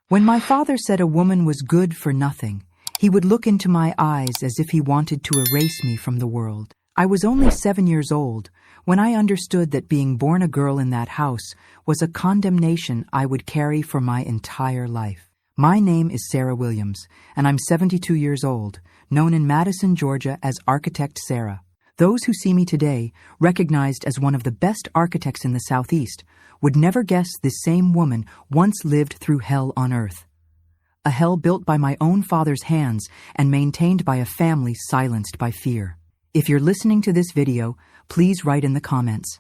When my father said a woman was good for nothing, he would look into my eyes as if he wanted to erase me from the world. I was only 7 years old when I understood that being born a girl in that house was a condemnation I would carry for my entire life. My name is Sarah Williams, and I'm 72 years old, known in Madison, Georgia as Architect Sarah. Those who see me today, recognized as one of the best architects in the Southeast, would never guess this same woman once lived through hell on earth. A hell built by my own father's hands and maintained by a family silenced by fear. If you're listening to this video, please write in the comments.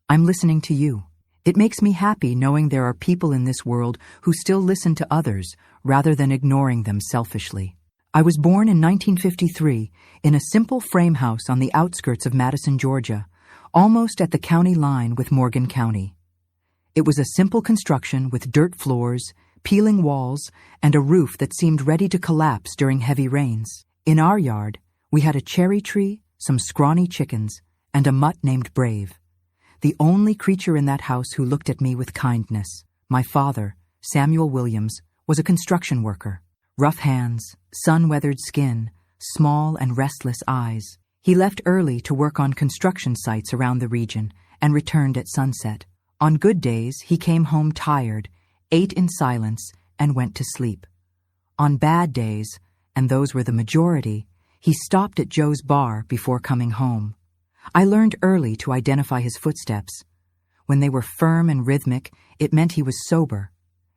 I'm listening to you. It makes me happy knowing there are people in this world who still listen to others rather than ignoring them selfishly. I was born in 1953 in a simple frame house on the outskirts of Madison, Georgia, almost at the county line with Morgan County. It was a simple construction with dirt floors, peeling walls, and a roof that seemed ready to collapse during heavy rains. In our yard, we had a cherry tree, some scrawny chickens, and a mutt named Brave. The only creature in that house who looked at me with kindness. My father, Samuel Williams, was a construction worker. Rough hands, sun-weathered skin, small and restless eyes. He left early to work on construction sites around the region and returned at sunset. On good days, he came home tired, ate in silence, and went to sleep. On bad days, and those were the majority, he stopped at Joe's bar before coming home. I learned early to identify his footsteps. When they were firm and rhythmic, it meant he was sober,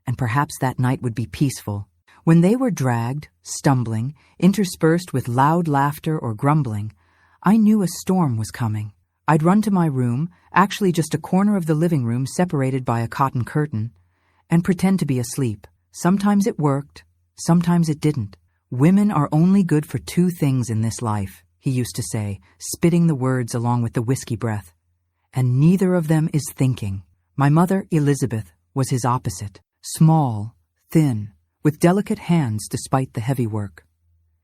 and perhaps that night would be peaceful. When they were dragged, stumbling, interspersed with loud laughter or grumbling, I knew a storm was coming. I'd run to my room, actually just a corner of the living room separated by a cotton curtain, and pretend to be asleep. Sometimes it worked, sometimes it didn't. Women are only good for 2 things in this life, he used to say, spitting the words along with the whiskey breath. And neither of them is thinking. My mother, Elizabeth, was his opposite. Small, thin, with delicate hands despite the heavy work.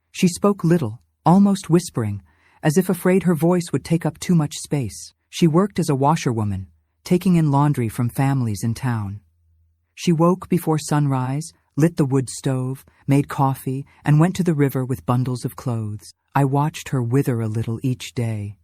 She spoke little, almost whispering, as if afraid her voice would take up too much space. She worked as a washerwoman, taking in laundry from families in town. She woke before sunrise, lit the wood stove, made coffee, and went to the river with bundles of clothes. I watched her wither a little each day,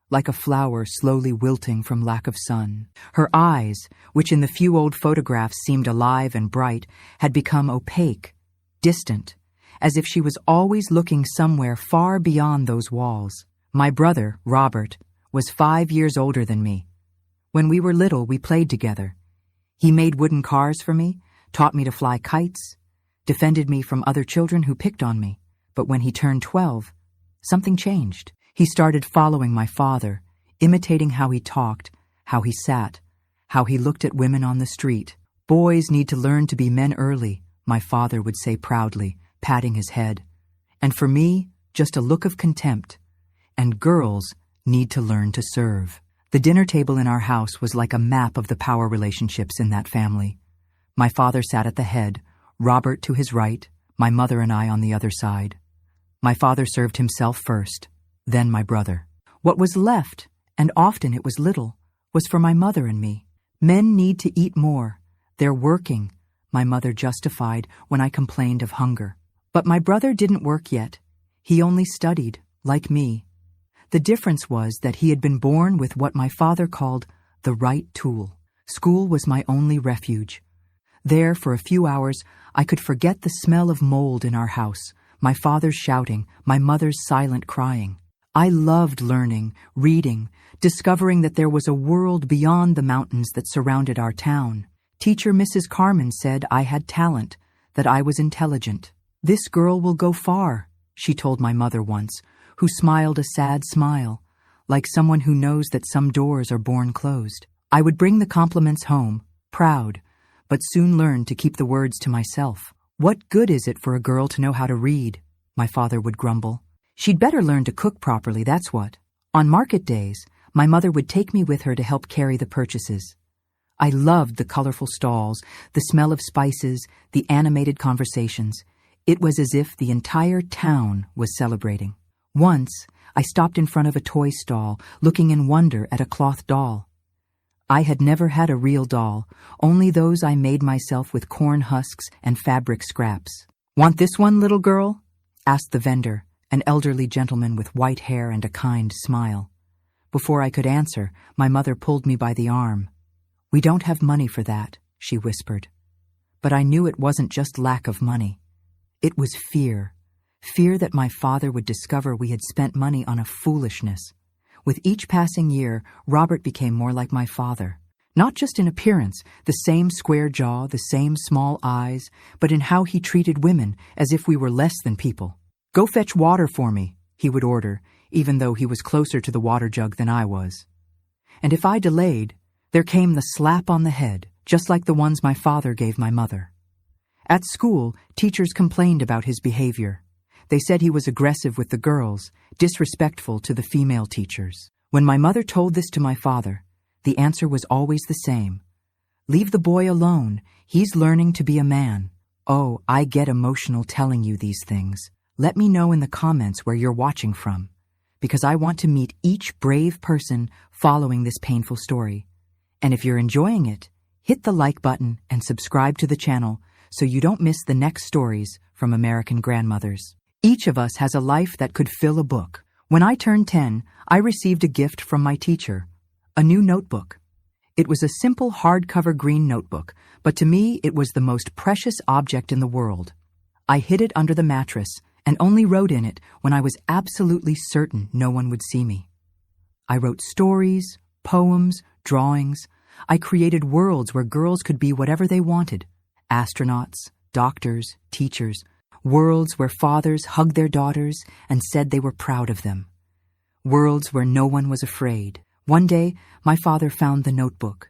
like a flower slowly wilting from lack of sun. Her eyes, which in the few old photographs seemed alive and bright, had become opaque, distant, as if she was always looking somewhere far beyond those walls. My brother, Robert, was 5 years older than me. When we were little, we played together. He made wooden cars for me, taught me to fly kites, defended me from other children who picked on me. But when he turned 12, something changed. He started following my father, imitating how he talked, how he sat, how he looked at women on the street. Boys need to learn to be men early, my father would say proudly, patting his head. And for me, just a look of contempt. And girls need to learn to serve. The dinner table in our house was like a map of the power relationships in that family. My father sat at the head, Robert to his right, my mother and I on the other side. My father served himself first, then my brother. What was left, and often it was little, was for my mother and me. Men need to eat more. They're working, my mother justified when I complained of hunger. But my brother didn't work yet. He only studied, like me. The difference was that he had been born with what my father called the right tool. School was my only refuge. There, for a few hours, I could forget the smell of mold in our house, my father's shouting, my mother's silent crying. I loved learning, reading, discovering that there was a world beyond the mountains that surrounded our town. Teacher Mrs. Carmen said I had talent, that I was intelligent. "This girl will go far," she told my mother once, who smiled a sad smile, like someone who knows that some doors are born closed. I would bring the compliments home, proud, but soon learned to keep the words to myself. "What good is it for a girl to know how to read?" my father would grumble. "She'd better learn to cook properly, that's what." On market days, my mother would take me with her to help carry the purchases. I loved the colorful stalls, the smell of spices, the animated conversations. It was as if the entire town was celebrating. Once, I stopped in front of a toy stall, looking in wonder at a cloth doll. I had never had a real doll, only those I made myself with corn husks and fabric scraps. "Want this one, little girl?" asked the vendor, an elderly gentleman with white hair and a kind smile. Before I could answer, my mother pulled me by the arm. "We don't have money for that," she whispered. But I knew it wasn't just lack of money. It was fear. Fear that my father would discover we had spent money on a foolishness. With each passing year, Robert became more like my father. Not just in appearance, the same square jaw, the same small eyes, but in how he treated women as if we were less than people. "Go fetch water for me," he would order, even though he was closer to the water jug than I was. And if I delayed, there came the slap on the head, just like the ones my father gave my mother. At school, teachers complained about his behavior. They said he was aggressive with the girls, disrespectful to the female teachers. When my mother told this to my father, the answer was always the same. "Leave the boy alone. He's learning to be a man." Oh, I get emotional telling you these things. Let me know in the comments where you're watching from, because I want to meet each brave person following this painful story. And if you're enjoying it, hit the like button and subscribe to the channel so you don't miss the next stories from American grandmothers. Each of us has a life that could fill a book. When I turned 10, I received a gift from my teacher, a new notebook. It was a simple hardcover green notebook, but to me it was the most precious object in the world. I hid it under the mattress and only wrote in it when I was absolutely certain no one would see me. I wrote stories, poems, drawings. I created worlds where girls could be whatever they wanted. Astronauts, doctors, teachers. Worlds where fathers hugged their daughters and said they were proud of them. Worlds where no one was afraid. One day, my father found the notebook.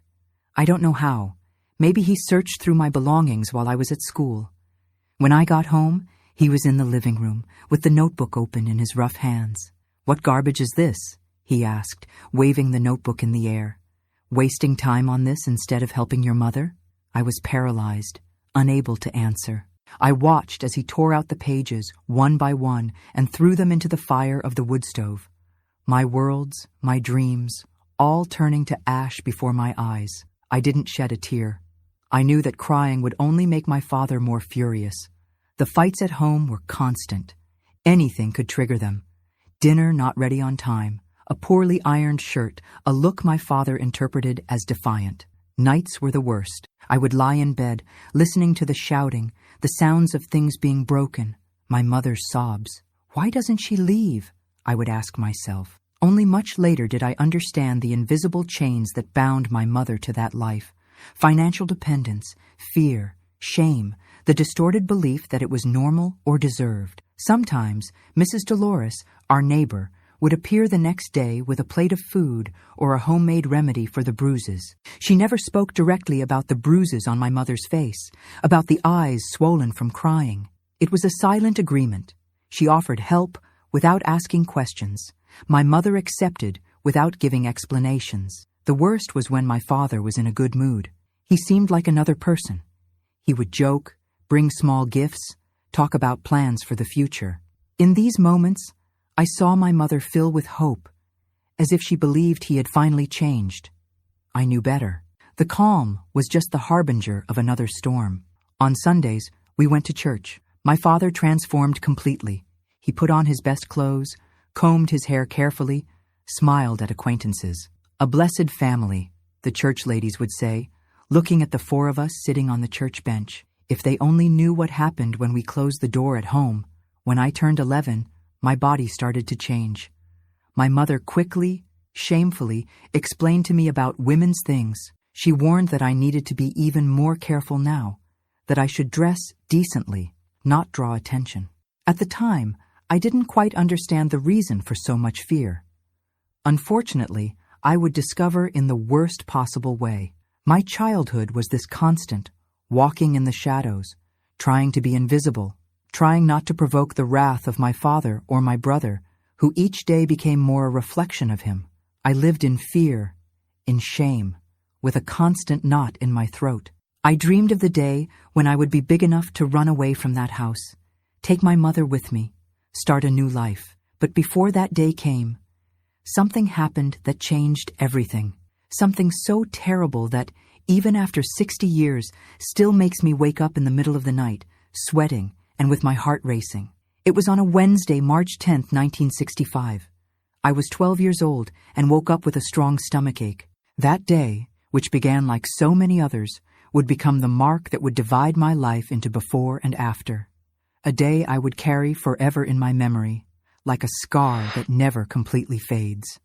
I don't know how. Maybe he searched through my belongings while I was at school. When I got home, he was in the living room with the notebook open in his rough hands. "What garbage is this?" he asked, waving the notebook in the air. "Wasting time on this instead of helping your mother?" I was paralyzed, unable to answer. I watched as he tore out the pages, one by one, and threw them into the fire of the wood stove. My worlds, my dreams, all turning to ash before my eyes. I didn't shed a tear. I knew that crying would only make my father more furious. The fights at home were constant. Anything could trigger them. Dinner not ready on time, a poorly ironed shirt, a look my father interpreted as defiant. Nights were the worst. I would lie in bed, listening to the shouting, the sounds of things being broken, my mother's sobs. "Why doesn't she leave?" I would ask myself. Only much later did I understand the invisible chains that bound my mother to that life. Financial dependence, fear, shame, the distorted belief that it was normal or deserved. Sometimes Mrs. Dolores, our neighbor, would appear the next day with a plate of food or a homemade remedy for the bruises. She never spoke directly about the bruises on my mother's face, about the eyes swollen from crying. It was a silent agreement. She offered help without asking questions. My mother accepted without giving explanations. The worst was when my father was in a good mood. He seemed like another person. He would joke, bring small gifts, talk about plans for the future. In these moments, I saw my mother fill with hope, as if she believed he had finally changed. I knew better. The calm was just the harbinger of another storm. On Sundays, we went to church. My father transformed completely. He put on his best clothes, combed his hair carefully, smiled at acquaintances. "A blessed family," the church ladies would say, looking at the four of us sitting on the church bench. If they only knew what happened when we closed the door at home. When I turned 11, my body started to change. My mother quickly, shamefully, explained to me about women's things. She warned that I needed to be even more careful now, that I should dress decently, not draw attention. At the time, I didn't quite understand the reason for so much fear. Unfortunately, I would discover in the worst possible way. My childhood was this constant, walking in the shadows, trying to be invisible, trying not to provoke the wrath of my father or my brother, who each day became more a reflection of him. I lived in fear, in shame, with a constant knot in my throat. I dreamed of the day when I would be big enough to run away from that house, take my mother with me, start a new life. But before that day came, something happened that changed everything. Something so terrible that, even after 60 years, still makes me wake up in the middle of the night, sweating and with my heart racing. It was on a Wednesday, March 10th, 1965. I was 12 years old and woke up with a strong stomachache. That day, which began like so many others, would become the mark that would divide my life into before and after. A day I would carry forever in my memory, like a scar that never completely fades.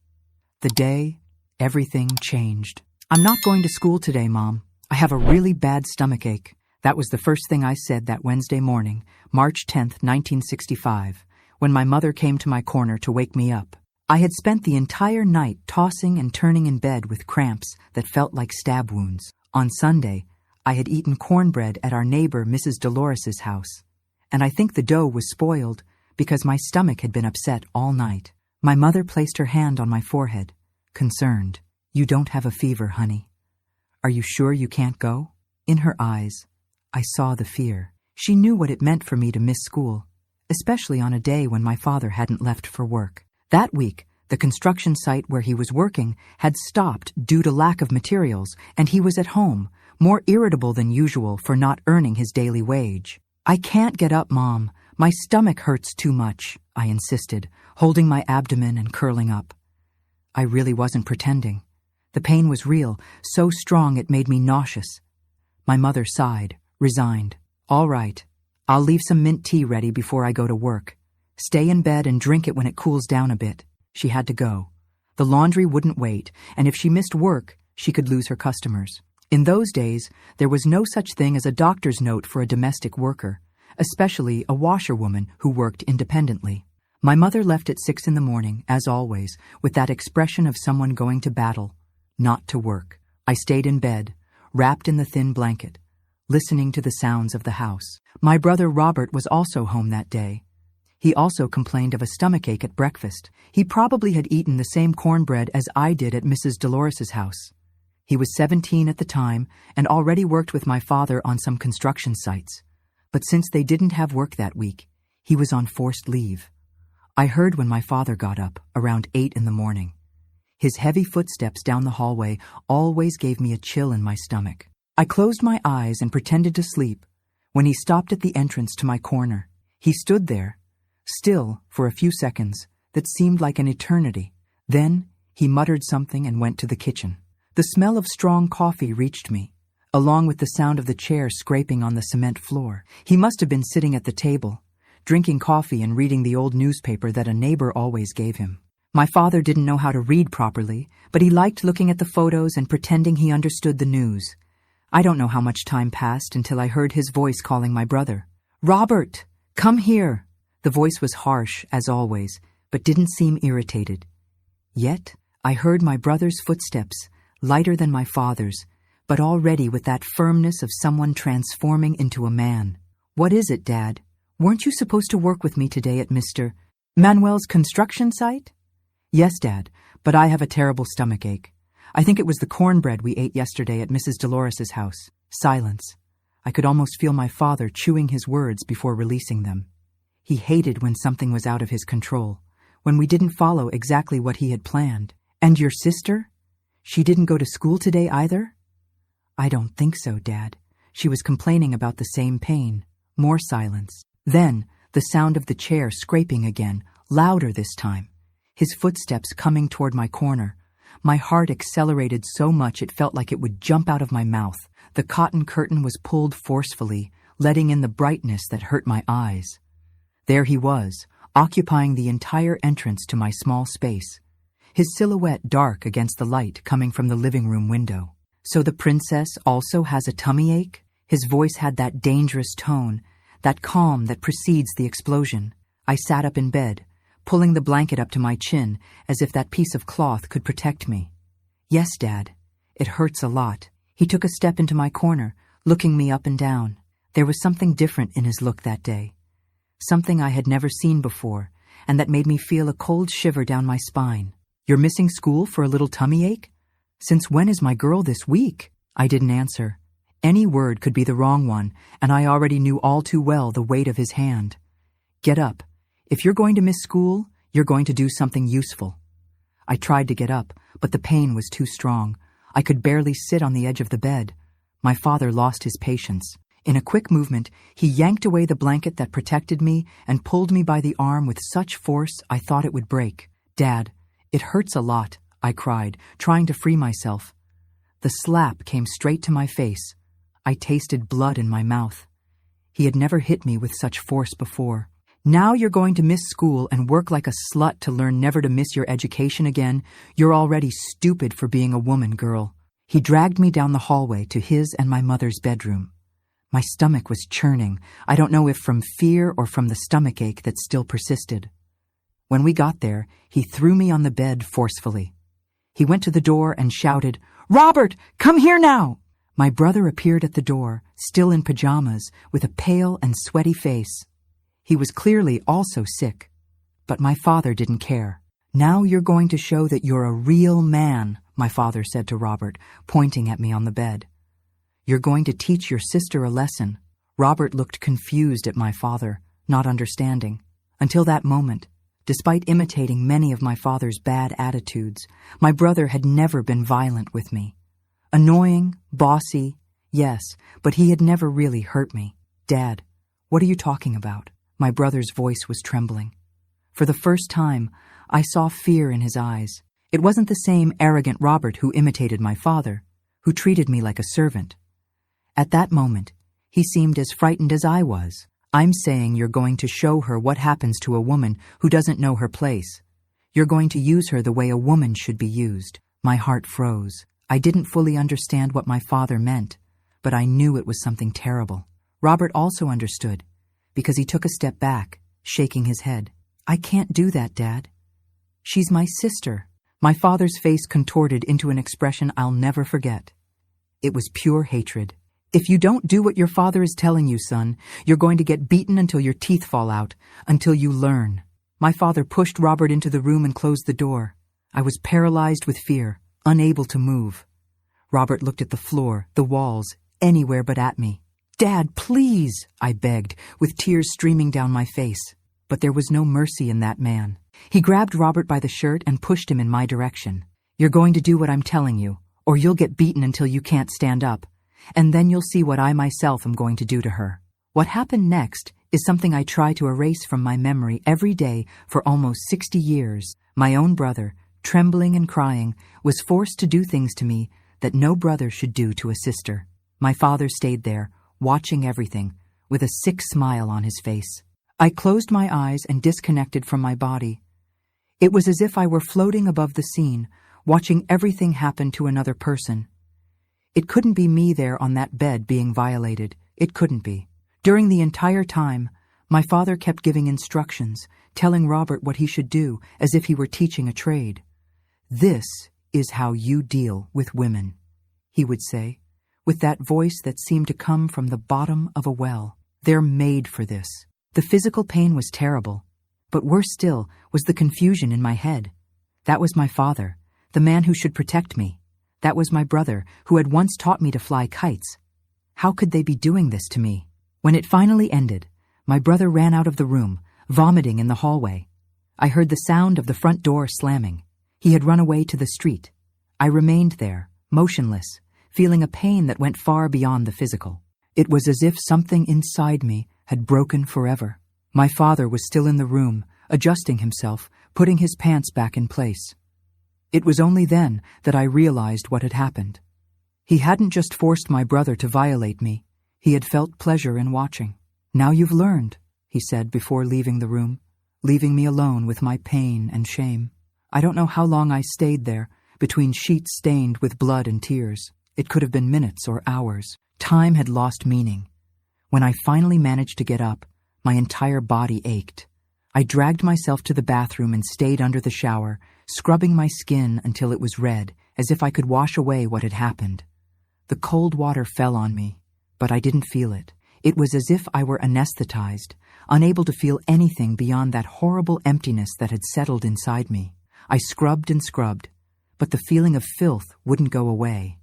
The day everything changed. "I'm not going to school today, Mom. I have a really bad stomachache." That was the first thing I said that Wednesday morning, March 10th, 1965, when my mother came to my corner to wake me up. I had spent the entire night tossing and turning in bed with cramps that felt like stab wounds. On Sunday, I had eaten cornbread at our neighbor Mrs. Dolores's house, and I think the dough was spoiled because my stomach had been upset all night. My mother placed her hand on my forehead, concerned. "You don't have a fever, honey. Are you sure you can't go?" In her eyes, I saw the fear. She knew what it meant for me to miss school, especially on a day when my father hadn't left for work. That week, the construction site where he was working had stopped due to lack of materials, and he was at home, more irritable than usual for not earning his daily wage. "I can't get up, Mom. My stomach hurts too much," I insisted, holding my abdomen and curling up. I really wasn't pretending. The pain was real, so strong it made me nauseous. My mother sighed, resigned. "All right, I'll leave some mint tea ready before I go to work. Stay in bed and drink it when it cools down a bit." She had to go. The laundry wouldn't wait, and if she missed work, she could lose her customers. In those days, there was no such thing as a doctor's note for a domestic worker, especially a washerwoman who worked independently. My mother left at 6 in the morning, as always, with that expression of someone going to battle, not to work. I stayed in bed, wrapped in the thin blanket, listening to the sounds of the house. My brother Robert was also home that day. He also complained of a stomachache at breakfast. He probably had eaten the same cornbread as I did at Mrs. Dolores's house. He was 17 at the time and already worked with my father on some construction sites. But since they didn't have work that week, he was on forced leave. I heard when my father got up, around 8 in the morning. His heavy footsteps down the hallway always gave me a chill in my stomach. I closed my eyes and pretended to sleep when he stopped at the entrance to my corner. He stood there, still for a few seconds that seemed like an eternity. Then he muttered something and went to the kitchen. The smell of strong coffee reached me, along with the sound of the chair scraping on the cement floor. He must have been sitting at the table, drinking coffee and reading the old newspaper that a neighbor always gave him. My father didn't know how to read properly, but he liked looking at the photos and pretending he understood the news. I don't know how much time passed until I heard his voice calling my brother. "Robert, come here." The voice was harsh, as always, but didn't seem irritated. Yet, I heard my brother's footsteps, lighter than my father's, but already with that firmness of someone transforming into a man. "What is it, Dad? Weren't you supposed to work with me today at Mr. Manuel's construction site?" "Yes, Dad, but I have a terrible stomachache. I think it was the cornbread we ate yesterday at Mrs. Dolores's house." Silence. I could almost feel my father chewing his words before releasing them. He hated when something was out of his control, when we didn't follow exactly what he had planned. "And your sister? She didn't go to school today either?" "I don't think so, Dad. She was complaining about the same pain." More silence. Then, the sound of the chair scraping again, louder this time. His footsteps coming toward my corner. My heart accelerated so much it felt like it would jump out of my mouth. The cotton curtain was pulled forcefully, letting in the brightness that hurt my eyes. There he was, occupying the entire entrance to my small space, his silhouette dark against the light coming from the living room window. "So the princess also has a tummy ache?" His voice had that dangerous tone, that calm that precedes the explosion. I sat up in bed, pulling the blanket up to my chin as if that piece of cloth could protect me. "Yes, Dad. It hurts a lot." He took a step into my corner, looking me up and down. There was something different in his look that day. Something I had never seen before, and that made me feel a cold shiver down my spine. "You're missing school for a little tummy ache? Since when is my girl this weak?" I didn't answer. Any word could be the wrong one, and I already knew all too well the weight of his hand. "Get up. If you're going to miss school, you're going to do something useful." I tried to get up, but the pain was too strong. I could barely sit on the edge of the bed. My father lost his patience. In a quick movement, he yanked away the blanket that protected me and pulled me by the arm with such force I thought it would break. "Dad, it hurts a lot," I cried, trying to free myself. The slap came straight to my face. I tasted blood in my mouth. He had never hit me with such force before. "Now you're going to miss school and work like a slut to learn never to miss your education again. You're already stupid for being a woman, girl." He dragged me down the hallway to his and my mother's bedroom. My stomach was churning. I don't know if from fear or from the stomachache that still persisted. When we got there, he threw me on the bed forcefully. He went to the door and shouted, "Robert, come here now!" My brother appeared at the door, still in pajamas, with a pale and sweaty face. He was clearly also sick, but my father didn't care. "Now you're going to show that you're a real man," my father said to Robert, pointing at me on the bed. "You're going to teach your sister a lesson." Robert looked confused at my father, not understanding. Until that moment, despite imitating many of my father's bad attitudes, my brother had never been violent with me. Annoying, bossy, yes, but he had never really hurt me. "Dad, what are you talking about?" My brother's voice was trembling. For the first time, I saw fear in his eyes. It wasn't the same arrogant Robert who imitated my father, who treated me like a servant. At that moment, he seemed as frightened as I was. "I'm saying you're going to show her what happens to a woman who doesn't know her place. You're going to use her the way a woman should be used." My heart froze. I didn't fully understand what my father meant, but I knew it was something terrible. Robert also understood, because he took a step back, shaking his head. "I can't do that, Dad. She's my sister." My father's face contorted into an expression I'll never forget. It was pure hatred. "If you don't do what your father is telling you, son, you're going to get beaten until your teeth fall out, until you learn." My father pushed Robert into the room and closed the door. I was paralyzed with fear, unable to move. Robert looked at the floor, the walls, anywhere but at me. "Dad, please," I begged, with tears streaming down my face. But there was no mercy in that man. He grabbed Robert by the shirt and pushed him in my direction. "You're going to do what I'm telling you, or you'll get beaten until you can't stand up. And then you'll see what I myself am going to do to her." What happened next is something I try to erase from my memory every day for almost 60 years. My own brother, trembling and crying, was forced to do things to me that no brother should do to a sister. My father stayed there, watching everything, with a sick smile on his face. I closed my eyes and disconnected from my body. It was as if I were floating above the scene, watching everything happen to another person. It couldn't be me there on that bed being violated. It couldn't be. During the entire time, my father kept giving instructions, telling Robert what he should do, as if he were teaching a trade. "This is how you deal with women," he would say, with that voice that seemed to come from the bottom of a well. "They're made for this." The physical pain was terrible, but worse still was the confusion in my head. That was my father, the man who should protect me. That was my brother, who had once taught me to fly kites. How could they be doing this to me? When it finally ended, my brother ran out of the room, vomiting in the hallway. I heard the sound of the front door slamming. He had run away to the street. I remained there, motionless, feeling a pain that went far beyond the physical. It was as if something inside me had broken forever. My father was still in the room, adjusting himself, putting his pants back in place. It was only then that I realized what had happened. He hadn't just forced my brother to violate me. He had felt pleasure in watching. "Now you've learned," he said before leaving the room, leaving me alone with my pain and shame. I don't know how long I stayed there, between sheets stained with blood and tears. It could have been minutes or hours. Time had lost meaning. When I finally managed to get up, my entire body ached. I dragged myself to the bathroom and stayed under the shower, scrubbing my skin until it was red, as if I could wash away what had happened. The cold water fell on me, but I didn't feel it. It was as if I were anesthetized, unable to feel anything beyond that horrible emptiness that had settled inside me. I scrubbed and scrubbed, but the feeling of filth wouldn't go away.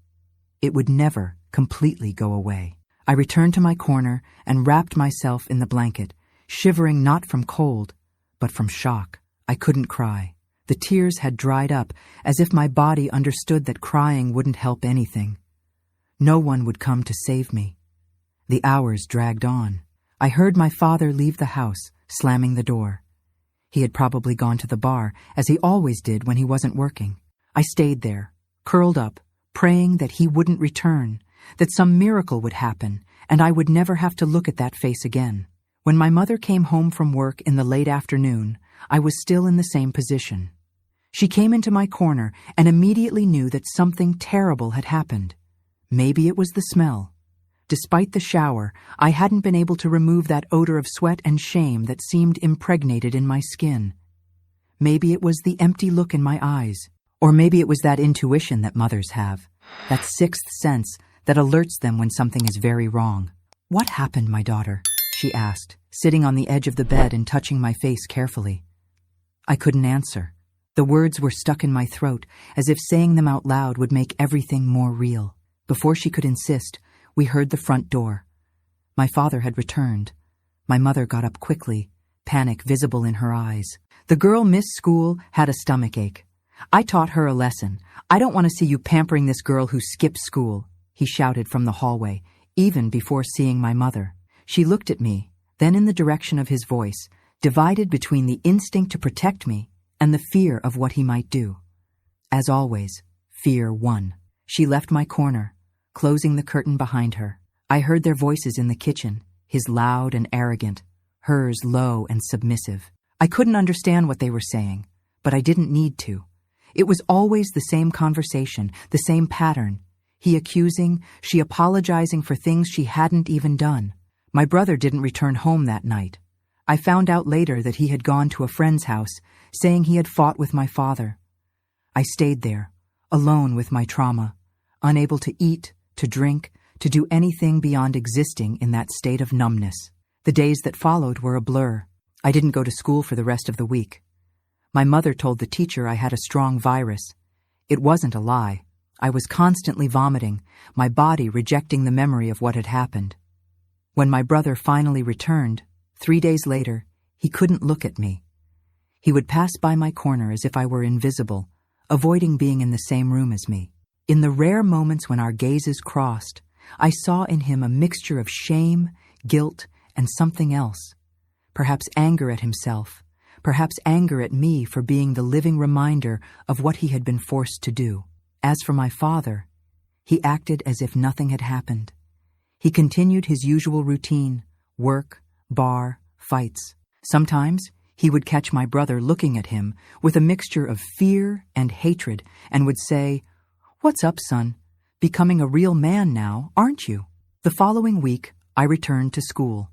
It would never completely go away. I returned to my corner and wrapped myself in the blanket, shivering not from cold, but from shock. I couldn't cry. The The tears had dried up, as if my body understood that crying wouldn't help anything. No one would come to save me. The hours dragged on. I heard my father leave the house, slamming the door. He had probably gone to the bar, as he always did when he wasn't working. I stayed there, curled up, praying that he wouldn't return, that some miracle would happen, and I would never have to look at that face again. When my mother came home from work in the late afternoon, I was still in the same position. She came into my corner and immediately knew that something terrible had happened. Maybe it was the smell. Despite the shower, I hadn't been able to remove that odor of sweat and shame that seemed impregnated in my skin. Maybe it was the empty look in my eyes. Or maybe it was that intuition that mothers have, that sixth sense that alerts them when something is very wrong. "What happened, my daughter?" she asked, sitting on the edge of the bed and touching my face carefully. I couldn't answer. The words were stuck in my throat, as if saying them out loud would make everything more real. Before she could insist, we heard the front door. My father had returned. My mother got up quickly, panic visible in her eyes. The girl missed school, had a stomachache. "I taught her a lesson. I don't want to see you pampering this girl who skipped school," he shouted from the hallway, even before seeing my mother. She looked at me, then in the direction of his voice, divided between the instinct to protect me and the fear of what he might do. As always, fear won. She left my corner, closing the curtain behind her. I heard their voices in the kitchen, his loud and arrogant, hers low and submissive. I couldn't understand what they were saying, but I didn't need to. It was always the same conversation, the same pattern. He accusing, she apologizing for things she hadn't even done. My brother didn't return home that night. I found out later that he had gone to a friend's house, saying he had fought with my father. I stayed there, alone with my trauma, unable to eat, to drink, to do anything beyond existing in that state of numbness. The days that followed were a blur. I didn't go to school for the rest of the week. My mother told the teacher I had a strong virus. It wasn't a lie. I was constantly vomiting, my body rejecting the memory of what had happened. When my brother finally returned, 3 days later, he couldn't look at me. He would pass by my corner as if I were invisible, avoiding being in the same room as me. In the rare moments when our gazes crossed, I saw in him a mixture of shame, guilt, and something else. Perhaps anger at himself, perhaps anger at me for being the living reminder of what he had been forced to do. As for my father, he acted as if nothing had happened. He continued his usual routine, work, bar, fights. Sometimes he would catch my brother looking at him with a mixture of fear and hatred and would say, "What's up, son? Becoming a real man now, aren't you?" The following week, I returned to school.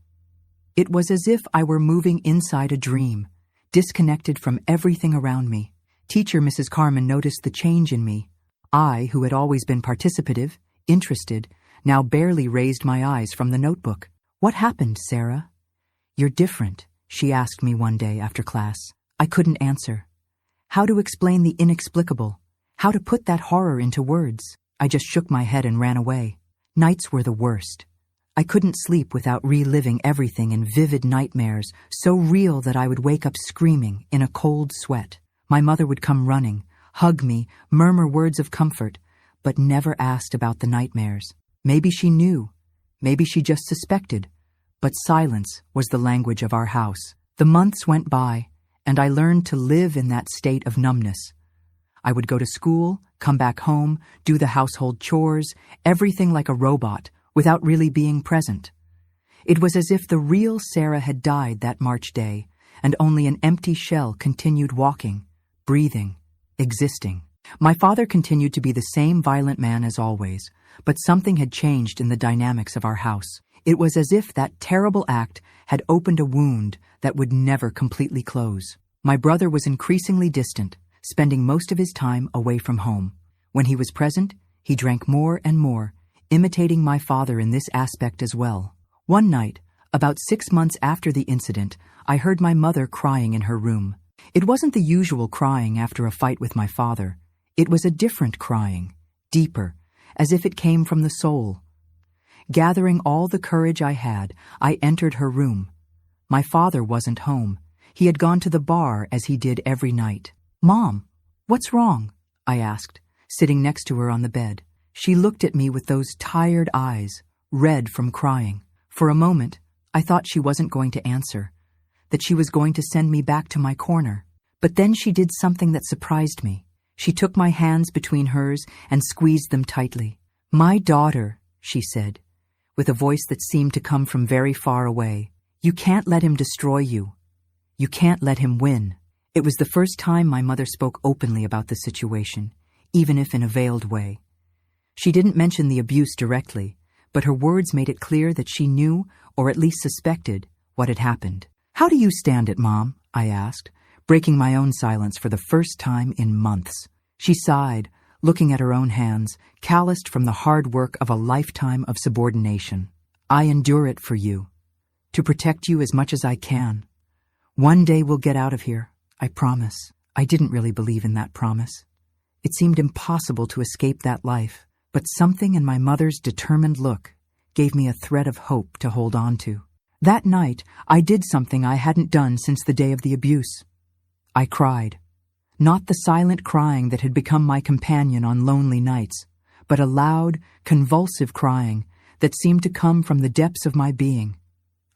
It was as if I were moving inside a dream, disconnected from everything around me. Teacher Mrs. Carmen noticed the change in me. I, who had always been participative, interested, now barely raised my eyes from the notebook. "What happened, Sarah?" "You're different," she asked me one day after class. I couldn't answer. How to explain the inexplicable? How to put that horror into words? I just shook my head and ran away. Nights were the worst. I couldn't sleep without reliving everything in vivid nightmares, so real that I would wake up screaming in a cold sweat. My mother would come running, hug me, murmur words of comfort, but never asked about the nightmares. Maybe she knew. Maybe she just suspected. But silence was the language of our house. The months went by, and I learned to live in that state of numbness. I would go to school, come back home, do the household chores, everything like a robot, without really being present. It was as if the real Sarah had died that March day, and only an empty shell continued walking, breathing, existing. My father continued to be the same violent man as always, but something had changed in the dynamics of our house. It was as if that terrible act had opened a wound that would never completely close. My brother was increasingly distant, spending most of his time away from home. When he was present, he drank more and more, imitating my father in this aspect as well. One night, about 6 months after the incident, I heard my mother crying in her room. It wasn't the usual crying after a fight with my father. It was a different crying, deeper, as if it came from the soul. Gathering all the courage I had, I entered her room. My father wasn't home. He had gone to the bar as he did every night. "Mom, what's wrong?" I asked, sitting next to her on the bed. She looked at me with those tired eyes, red from crying. For a moment, I thought she wasn't going to answer, that she was going to send me back to my corner. But then she did something that surprised me. She took my hands between hers and squeezed them tightly. "My daughter," she said, with a voice that seemed to come from very far away. "You can't let him destroy you. You can't let him win." It was the first time my mother spoke openly about the situation, even if in a veiled way. She didn't mention the abuse directly, but her words made it clear that she knew, or at least suspected, what had happened. "How do you stand it, Mom?" I asked, breaking my own silence for the first time in months. She sighed, looking at her own hands, calloused from the hard work of a lifetime of subordination. "I endure it for you, to protect you as much as I can. One day we'll get out of here, I promise." I didn't really believe in that promise. It seemed impossible to escape that life, but something in my mother's determined look gave me a thread of hope to hold on to. That night, I did something I hadn't done since the day of the abuse. I cried. Not the silent crying that had become my companion on lonely nights, but a loud, convulsive crying that seemed to come from the depths of my being.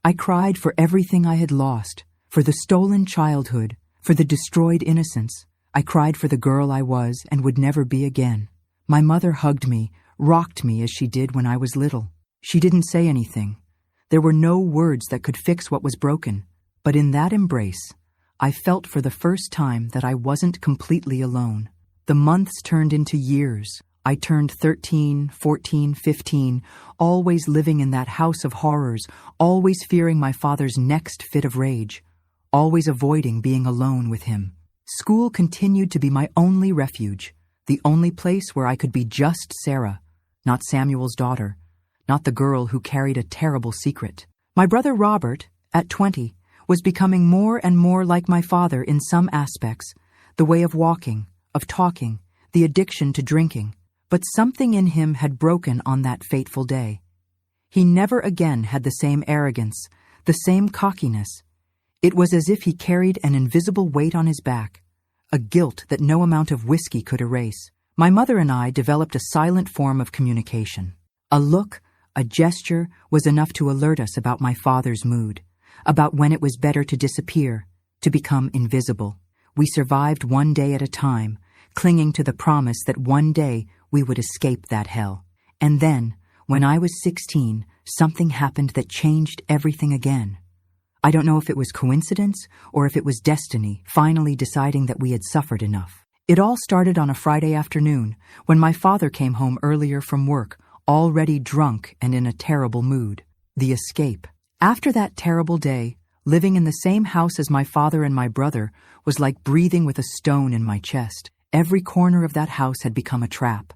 I cried for everything I had lost, for the stolen childhood, for the destroyed innocence. I cried for the girl I was and would never be again. My mother hugged me, rocked me as she did when I was little. She didn't say anything. There were no words that could fix what was broken, but in that embrace, I felt for the first time that I wasn't completely alone. The months turned into years. I turned 13, 14, 15, always living in that house of horrors, always fearing my father's next fit of rage, always avoiding being alone with him. School continued to be my only refuge, the only place where I could be just Sarah, not Samuel's daughter, not the girl who carried a terrible secret. My brother Robert, at 20, was becoming more and more like my father in some aspects, the way of walking, of talking, the addiction to drinking. But something in him had broken on that fateful day. He never again had the same arrogance, the same cockiness. It was as if he carried an invisible weight on his back, a guilt that no amount of whiskey could erase. My mother and I developed a silent form of communication. A look, a gesture was enough to alert us about my father's mood, about when it was better to disappear, to become invisible. We survived one day at a time, clinging to the promise that one day we would escape that hell. And then, when I was 16, something happened that changed everything again. I don't know if it was coincidence or if it was destiny finally deciding that we had suffered enough. It all started on a Friday afternoon when my father came home earlier from work, already drunk and in a terrible mood. The escape. After that terrible day, living in the same house as my father and my brother was like breathing with a stone in my chest. Every corner of that house had become a trap.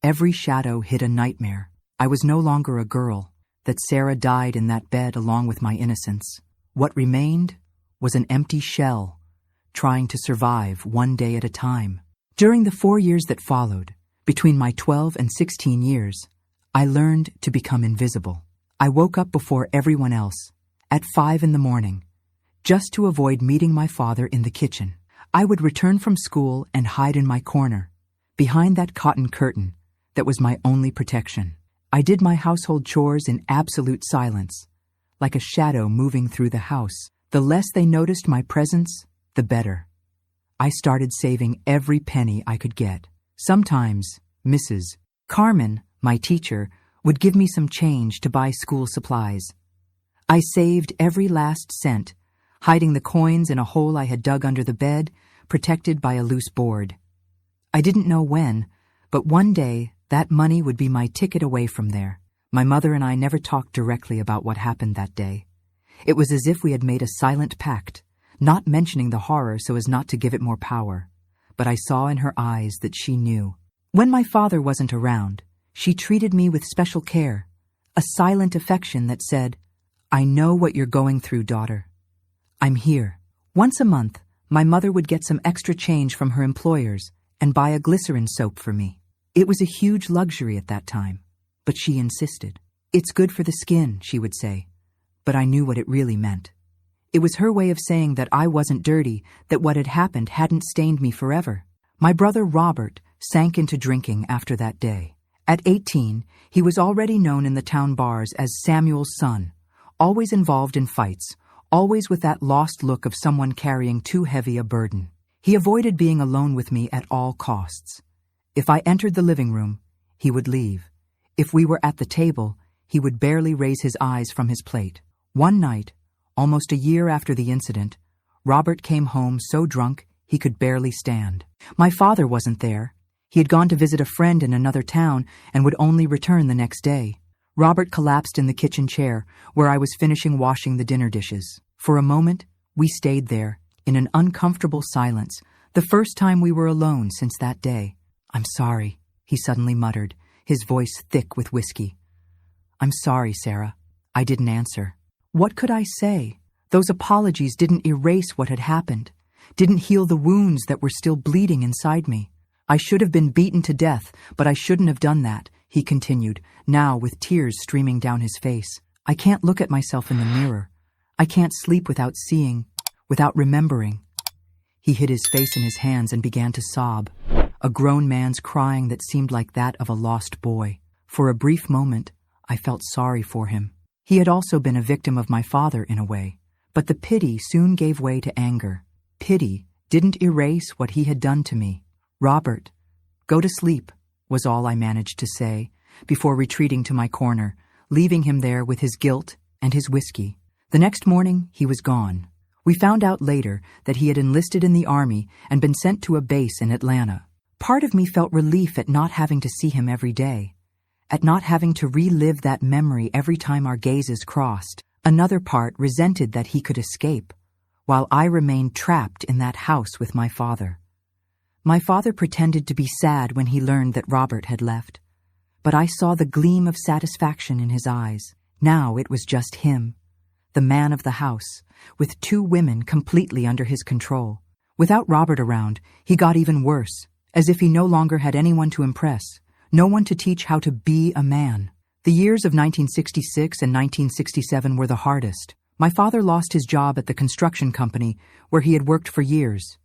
Every shadow hid a nightmare. I was no longer a girl, that Sarah died in that bed along with my innocence. What remained was an empty shell, trying to survive one day at a time. During the 4 years that followed, between my 12 and 16 years, I learned to become invisible. I woke up before everyone else, at 5 in the morning, just to avoid meeting my father in the kitchen. I would return from school and hide in my corner, behind that cotton curtain that was my only protection. I did my household chores in absolute silence, like a shadow moving through the house. The less they noticed my presence, the better. I started saving every penny I could get. Sometimes, Mrs. Carmen, my teacher, would give me some change to buy school supplies. I saved every last cent, hiding the coins in a hole I had dug under the bed, protected by a loose board. I didn't know when, but one day that money would be my ticket away from there. My mother and I never talked directly about what happened that day. It was as if we had made a silent pact, not mentioning the horror so as not to give it more power. But I saw in her eyes that she knew. When my father wasn't around, she treated me with special care, a silent affection that said, "I know what you're going through, daughter. I'm here." Once a month, my mother would get some extra change from her employers and buy a glycerin soap for me. It was a huge luxury at that time, but she insisted. "It's good for the skin," she would say, but I knew what it really meant. It was her way of saying that I wasn't dirty, that what had happened hadn't stained me forever. My brother Robert sank into drinking after that day. At 18, he was already known in the town bars as Samuel's son, always involved in fights, always with that lost look of someone carrying too heavy a burden. He avoided being alone with me at all costs. If I entered the living room, he would leave. If we were at the table, he would barely raise his eyes from his plate. One night, almost a year after the incident, Robert came home so drunk he could barely stand. My father wasn't there. He had gone to visit a friend in another town and would only return the next day. Robert collapsed in the kitchen chair where I was finishing washing the dinner dishes. For a moment, we stayed there, in an uncomfortable silence, the first time we were alone since that day. "I'm sorry," he suddenly muttered, his voice thick with whiskey. "I'm sorry, Sarah." I didn't answer. What could I say? Those apologies didn't erase what had happened, didn't heal the wounds that were still bleeding inside me. I should have been beaten to death, but I shouldn't have done that, he continued, now with tears streaming down his face. I can't look at myself in the mirror. I can't sleep without seeing, without remembering. He hid his face in his hands and began to sob, a grown man's crying that seemed like that of a lost boy. For a brief moment, I felt sorry for him. He had also been a victim of my father in a way, but the pity soon gave way to anger. Pity didn't erase what he had done to me. "Robert, go to sleep," was all I managed to say, before retreating to my corner, leaving him there with his guilt and his whiskey. The next morning, he was gone. We found out later that he had enlisted in the army and been sent to a base in Atlanta. Part of me felt relief at not having to see him every day, at not having to relive that memory every time our gazes crossed. Another part resented that he could escape, while I remained trapped in that house with my father. My father pretended to be sad when he learned that Robert had left, but I saw the gleam of satisfaction in his eyes. Now it was just him, the man of the house, with 2 women completely under his control. Without Robert around, he got even worse, as if he no longer had anyone to impress, no one to teach how to be a man. The years of 1966 and 1967 were the hardest. My father lost his job at the construction company where he had worked for years.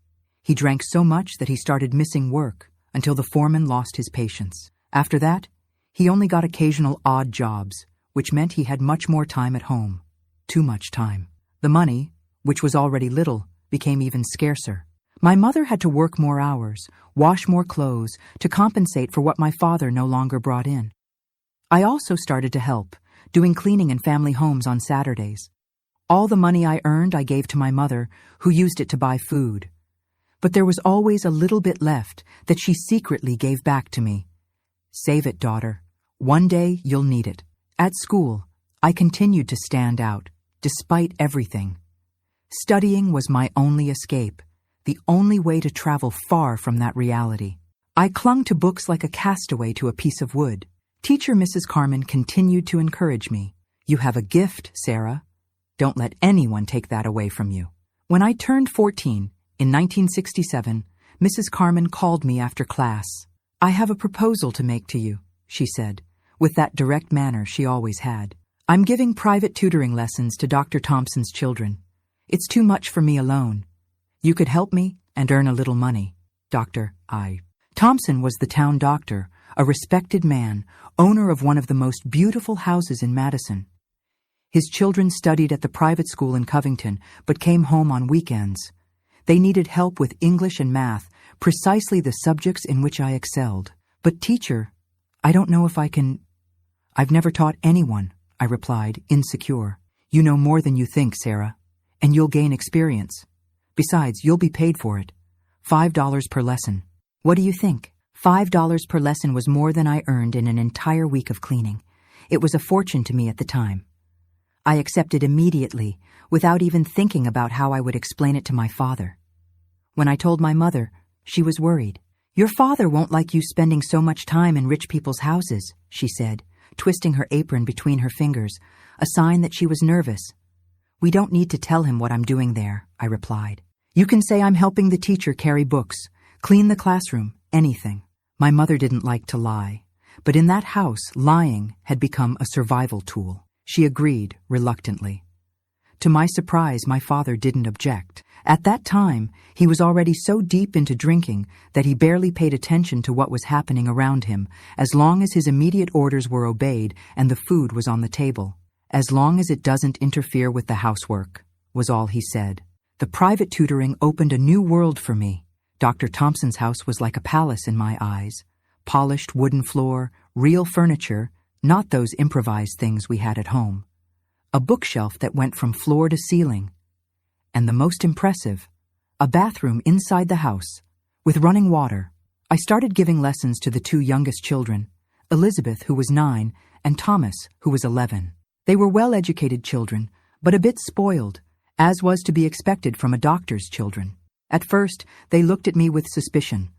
He drank so much that he started missing work until the foreman lost his patience. After that, he only got occasional odd jobs, which meant he had much more time at home. Too much time. The money, which was already little, became even scarcer. My mother had to work more hours, wash more clothes, to compensate for what my father no longer brought in. I also started to help, doing cleaning in family homes on Saturdays. All the money I earned I gave to my mother, who used it to buy food. But there was always a little bit left that she secretly gave back to me. "Save it, daughter. One day you'll need it." At school, I continued to stand out, despite everything. Studying was my only escape, the only way to travel far from that reality. I clung to books like a castaway to a piece of wood. Teacher Mrs. Carmen continued to encourage me. "You have a gift, Sarah. Don't let anyone take that away from you." When I turned 14, in 1967, Mrs. Carmen called me after class. "I have a proposal to make to you," she said, with that direct manner she always had. "I'm giving private tutoring lessons to Dr. Thompson's children. It's too much for me alone. You could help me and earn a little money." Dr. Thompson was the town doctor, a respected man, owner of one of the most beautiful houses in Madison. His children studied at the private school in Covington, but came home on weekends. They needed help with English and math, precisely the subjects in which I excelled. "But teacher, I don't know if I can—" "I've never taught anyone," I replied, insecure. "You know more than you think, Sarah, and you'll gain experience. Besides, you'll be paid for it. $5 per lesson." What do you think? $5 per lesson was more than I earned in an entire week of cleaning. It was a fortune to me at the time. I accepted immediately, without even thinking about how I would explain it to my father. When I told my mother, she was worried. "Your father won't like you spending so much time in rich people's houses," she said, twisting her apron between her fingers, a sign that she was nervous. "We don't need to tell him what I'm doing there," I replied. "You can say I'm helping the teacher carry books, clean the classroom, anything." My mother didn't like to lie, but in that house, lying had become a survival tool. She agreed reluctantly. To my surprise, my father didn't object. At that time, he was already so deep into drinking that he barely paid attention to what was happening around him, as long as his immediate orders were obeyed and the food was on the table. As long as it doesn't interfere with the housework, was all he said. The private tutoring opened a new world for me. Dr. Thompson's house was like a palace in my eyes. Polished wooden floor, real furniture, not those improvised things we had at home. A bookshelf that went from floor to ceiling. And the most impressive, a bathroom inside the house, with running water. I started giving lessons to the two youngest children, Elizabeth, who was 9, and Thomas, who was 11. They were well-educated children, but a bit spoiled, as was to be expected from a doctor's children. At first, they looked at me with suspicion.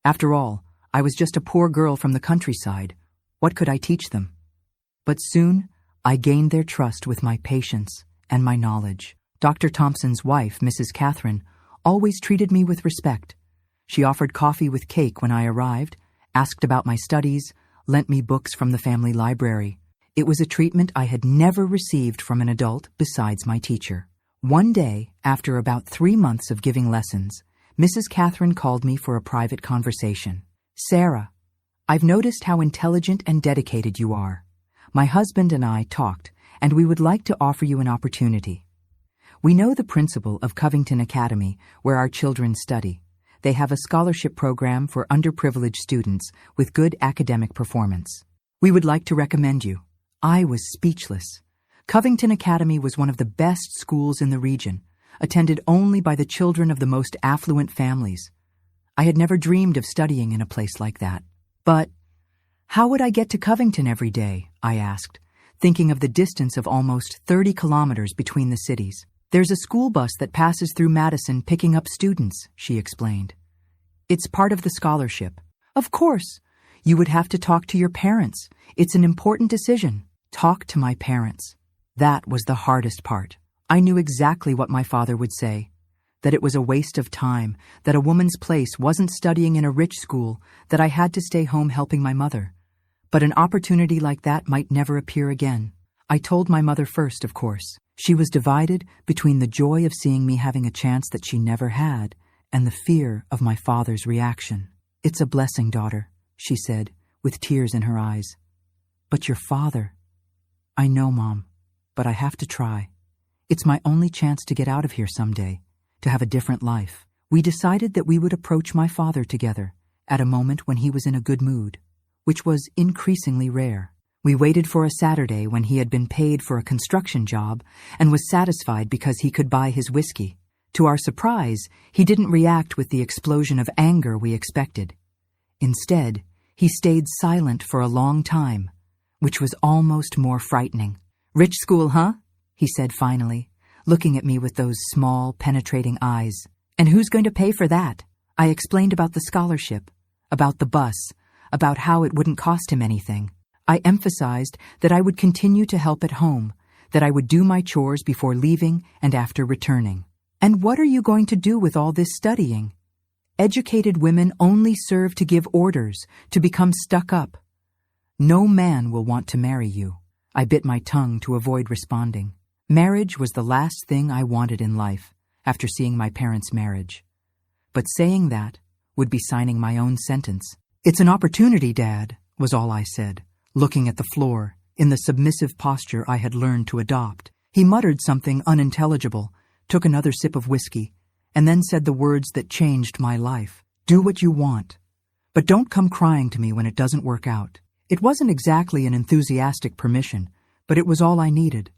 After all, I was just a poor girl from the countryside. What could I teach them? But soon, I gained their trust with my patience and my knowledge. Dr. Thompson's wife, Mrs. Catherine, always treated me with respect. She offered coffee with cake when I arrived, asked about my studies, lent me books from the family library. It was a treatment I had never received from an adult besides my teacher. One day, after about 3 months of giving lessons, Mrs. Catherine called me for a private conversation. "Sarah, I've noticed how intelligent and dedicated you are. My husband and I talked, and we would like to offer you an opportunity. We know the principal of Covington Academy, where our children study. They have a scholarship program for underprivileged students with good academic performance. We would like to recommend you." I was speechless. Covington Academy was one of the best schools in the region, attended only by the children of the most affluent families. I had never dreamed of studying in a place like that. But how would I get to Covington every day? I asked, thinking of the distance of almost 30 kilometers between the cities. "There's a school bus that passes through Madison picking up students," she explained. "It's part of the scholarship." "Of course. You would have to talk to your parents. It's an important decision." Talk to my parents. That was the hardest part. I knew exactly what my father would say, that it was a waste of time, that a woman's place wasn't studying in a rich school, that I had to stay home helping my mother. But an opportunity like that might never appear again. I told my mother first, of course. She was divided between the joy of seeing me having a chance that she never had and the fear of my father's reaction. "It's a blessing, daughter," she said, with tears in her eyes. "But your father—" "I know, Mom, but I have to try. It's my only chance to get out of here someday, to have a different life." We decided that we would approach my father together at a moment when he was in a good mood, which was increasingly rare. We waited for a Saturday when he had been paid for a construction job and was satisfied because he could buy his whiskey. To our surprise, he didn't react with the explosion of anger we expected. Instead, he stayed silent for a long time, which was almost more frightening. "Rich school, huh?" he said finally, looking at me with those small, penetrating eyes. "And who's going to pay for that?" I explained about the scholarship, about the bus, about how it wouldn't cost him anything. I emphasized that I would continue to help at home, that I would do my chores before leaving and after returning. "And what are you going to do with all this studying? Educated women only serve to give orders, to become stuck up. No man will want to marry you." I bit my tongue to avoid responding. Marriage was the last thing I wanted in life, after seeing my parents' marriage. But saying that would be signing my own sentence. "It's an opportunity, Dad," was all I said, looking at the floor, in the submissive posture I had learned to adopt. He muttered something unintelligible, took another sip of whiskey, and then said the words that changed my life. "Do what you want, but don't come crying to me when it doesn't work out." It wasn't exactly an enthusiastic permission, but it was all I needed.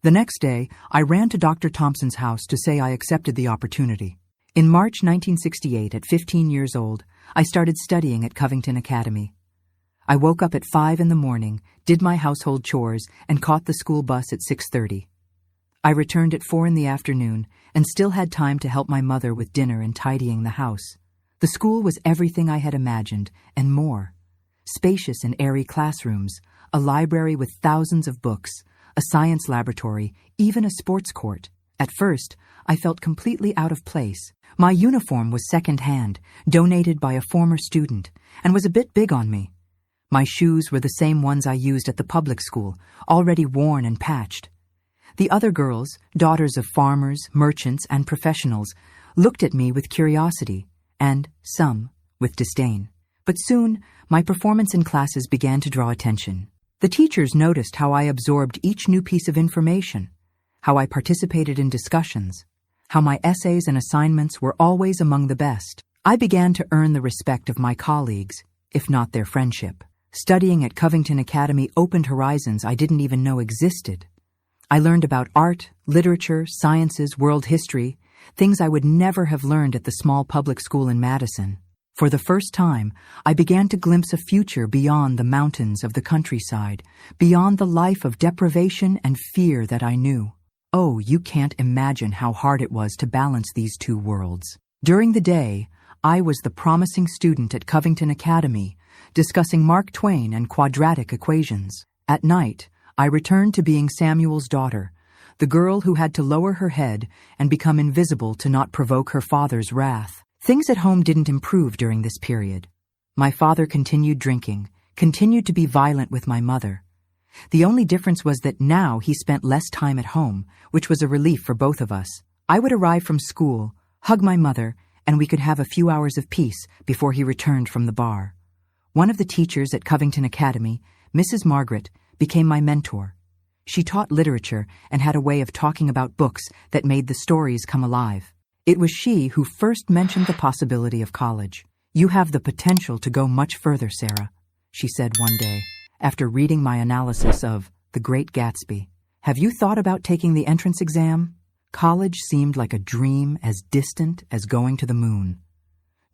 The next day, I ran to Dr. Thompson's house to say I accepted the opportunity. In March 1968, at 15 years old, I started studying at Covington Academy. I woke up at 5 in the morning, did my household chores, and caught the school bus at 6:30. I returned at 4 in the afternoon and still had time to help my mother with dinner and tidying the house. The school was everything I had imagined, and more. Spacious and airy classrooms, a library with thousands of books, a science laboratory, even a sports court. At first, I felt completely out of place. My uniform was second-hand, donated by a former student, and was a bit big on me. My shoes were the same ones I used at the public school, already worn and patched. The other girls, daughters of farmers, merchants, and professionals, looked at me with curiosity, and some with disdain. But soon, my performance in classes began to draw attention. The teachers noticed how I absorbed each new piece of information, how I participated in discussions, how my essays and assignments were always among the best. I began to earn the respect of my colleagues, if not their friendship. Studying at Covington Academy opened horizons I didn't even know existed. I learned about art, literature, sciences, world history, things I would never have learned at the small public school in Madison. For the first time, I began to glimpse a future beyond the mountains of the countryside, beyond the life of deprivation and fear that I knew. Oh, you can't imagine how hard it was to balance these two worlds. During the day, I was the promising student at Covington Academy, discussing Mark Twain and quadratic equations. At night, I returned to being Samuel's daughter, the girl who had to lower her head and become invisible to not provoke her father's wrath. Things at home didn't improve during this period. My father continued drinking, continued to be violent with my mother. The only difference was that now he spent less time at home, which was a relief for both of us. I would arrive from school, hug my mother, and we could have a few hours of peace before he returned from the bar. One of the teachers at Covington Academy, Mrs. Margaret, became my mentor. She taught literature and had a way of talking about books that made the stories come alive. It was she who first mentioned the possibility of college. "You have the potential to go much further, Sarah," she said one day, after reading my analysis of The Great Gatsby. "Have you thought about taking the entrance exam?" College seemed like a dream as distant as going to the moon.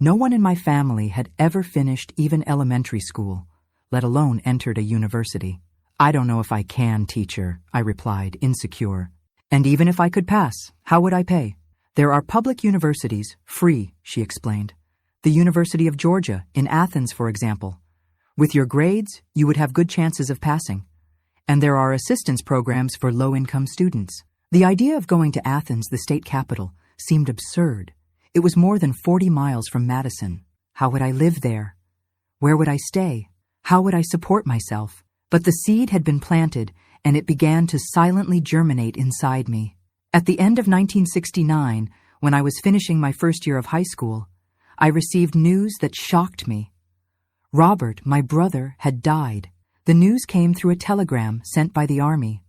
No one in my family had ever finished even elementary school, let alone entered a university. "I don't know if I can, teacher," I replied, insecure. "And even if I could pass, how would I pay?" "There are public universities, free," she explained. "The University of Georgia, in Athens, for example. With your grades, you would have good chances of passing. And there are assistance programs for low-income students." The idea of going to Athens, the state capital, seemed absurd. It was more than 40 miles from Madison. How would I live there? Where would I stay? How would I support myself? But the seed had been planted, and it began to silently germinate inside me. At the end of 1969, when I was finishing my first year of high school, I received news that shocked me. Robert, my brother, had died. The news came through a telegram sent by the Army.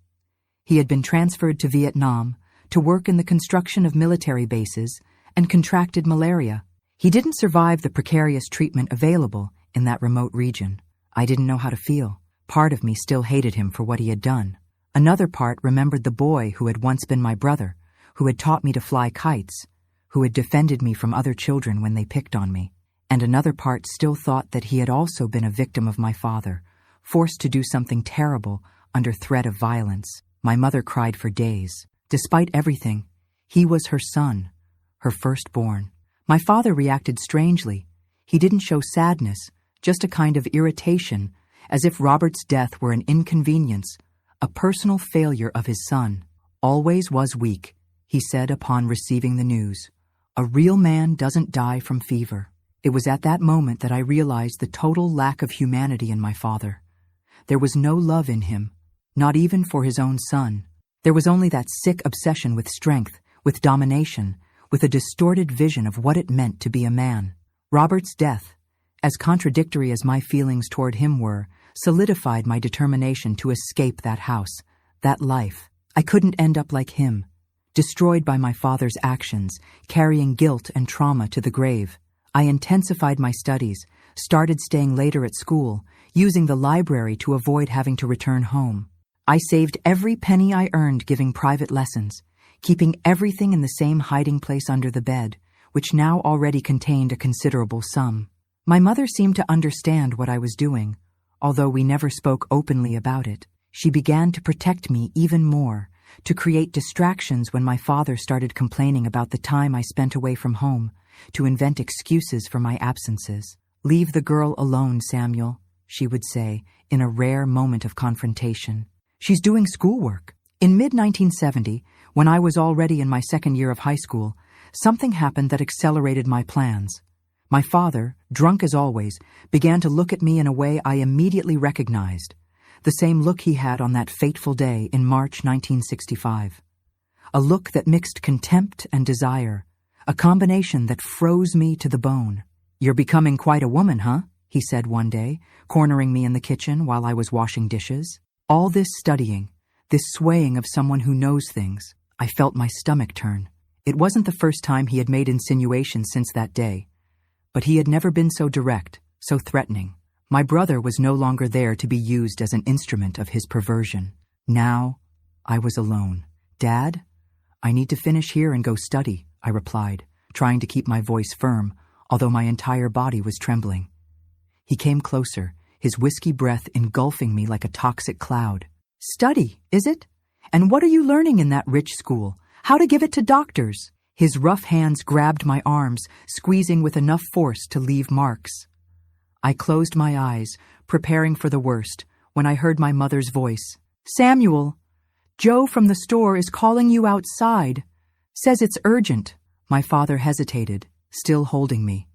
He had been transferred to Vietnam to work in the construction of military bases and contracted malaria. He didn't survive the precarious treatment available in that remote region. I didn't know how to feel. Part of me still hated him for what he had done. Another part remembered the boy who had once been my brother, who had taught me to fly kites, who had defended me from other children when they picked on me. And another part still thought that he had also been a victim of my father, forced to do something terrible under threat of violence. My mother cried for days. Despite everything, he was her son, her firstborn. My father reacted strangely. He didn't show sadness, just a kind of irritation, as if Robert's death were an inconvenience, a personal failure of his son. "Always was weak," he said upon receiving the news. "A real man doesn't die from fever." It was at that moment that I realized the total lack of humanity in my father. There was no love in him, not even for his own son. There was only that sick obsession with strength, with domination, with a distorted vision of what it meant to be a man. Robert's death, as contradictory as my feelings toward him were, solidified my determination to escape that house, that life. I couldn't end up like him, destroyed by my father's actions, carrying guilt and trauma to the grave. I intensified my studies, started staying later at school, using the library to avoid having to return home. I saved every penny I earned giving private lessons, keeping everything in the same hiding place under the bed, which now already contained a considerable sum. My mother seemed to understand what I was doing, although we never spoke openly about it. She began to protect me even more, to create distractions when my father started complaining about the time I spent away from home, to invent excuses for my absences. "Leave the girl alone, Samuel," she would say, in a rare moment of confrontation. "She's doing schoolwork." In mid-1970, when I was already in my second year of high school, something happened that accelerated my plans. My father, drunk as always, began to look at me in a way I immediately recognized. the same look he had on that fateful day in March 1965. A look that mixed contempt and desire, a combination that froze me to the bone. "You're becoming quite a woman, huh?" he said one day, cornering me in the kitchen while I was washing dishes. All this studying, this swaying of someone who knows things, I felt my stomach turn. It wasn't the first time he had made insinuations since that day, but he had never been so direct, so threatening. My brother was no longer there to be used as an instrument of his perversion. Now, I was alone. "Dad, I need to finish here and go study," I replied, trying to keep my voice firm, although my entire body was trembling. He came closer, his whiskey breath engulfing me like a toxic cloud. "Study, is it? And what are you learning in that rich school? How to give it to doctors?" His rough hands grabbed my arms, squeezing with enough force to leave marks. I closed my eyes, preparing for the worst, when I heard my mother's voice. "Samuel, Joe from the store is calling you outside. Says it's urgent." My father hesitated, still holding me.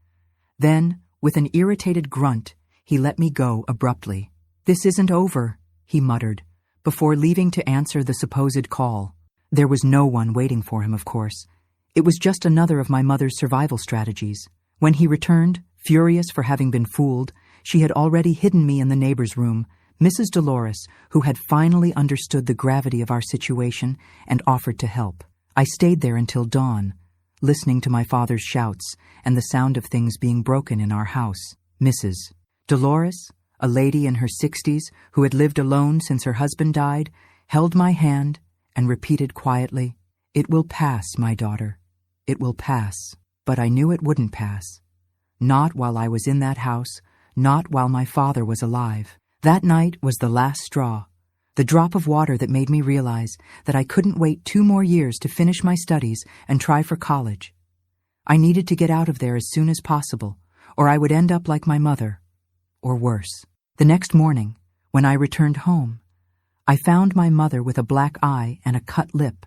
Then, with an irritated grunt, he let me go abruptly. "This isn't over," he muttered, before leaving to answer the supposed call. There was no one waiting for him, of course. It was just another of my mother's survival strategies. When he returned, furious for having been fooled, she had already hidden me in the neighbor's room, Mrs. Dolores, who had finally understood the gravity of our situation and offered to help. I stayed there until dawn, listening to my father's shouts and the sound of things being broken in our house. Mrs. Dolores, a lady in her 60s who had lived alone since her husband died, held my hand and repeated quietly, "It will pass, my daughter. It will pass." But I knew it wouldn't pass. Not while I was in that house, not while my father was alive. That night was the last straw, the drop of water that made me realize that I couldn't wait 2 more years to finish my studies and try for college. I needed to get out of there as soon as possible, or I would end up like my mother, or worse. The next morning, when I returned home, I found my mother with a black eye and a cut lip,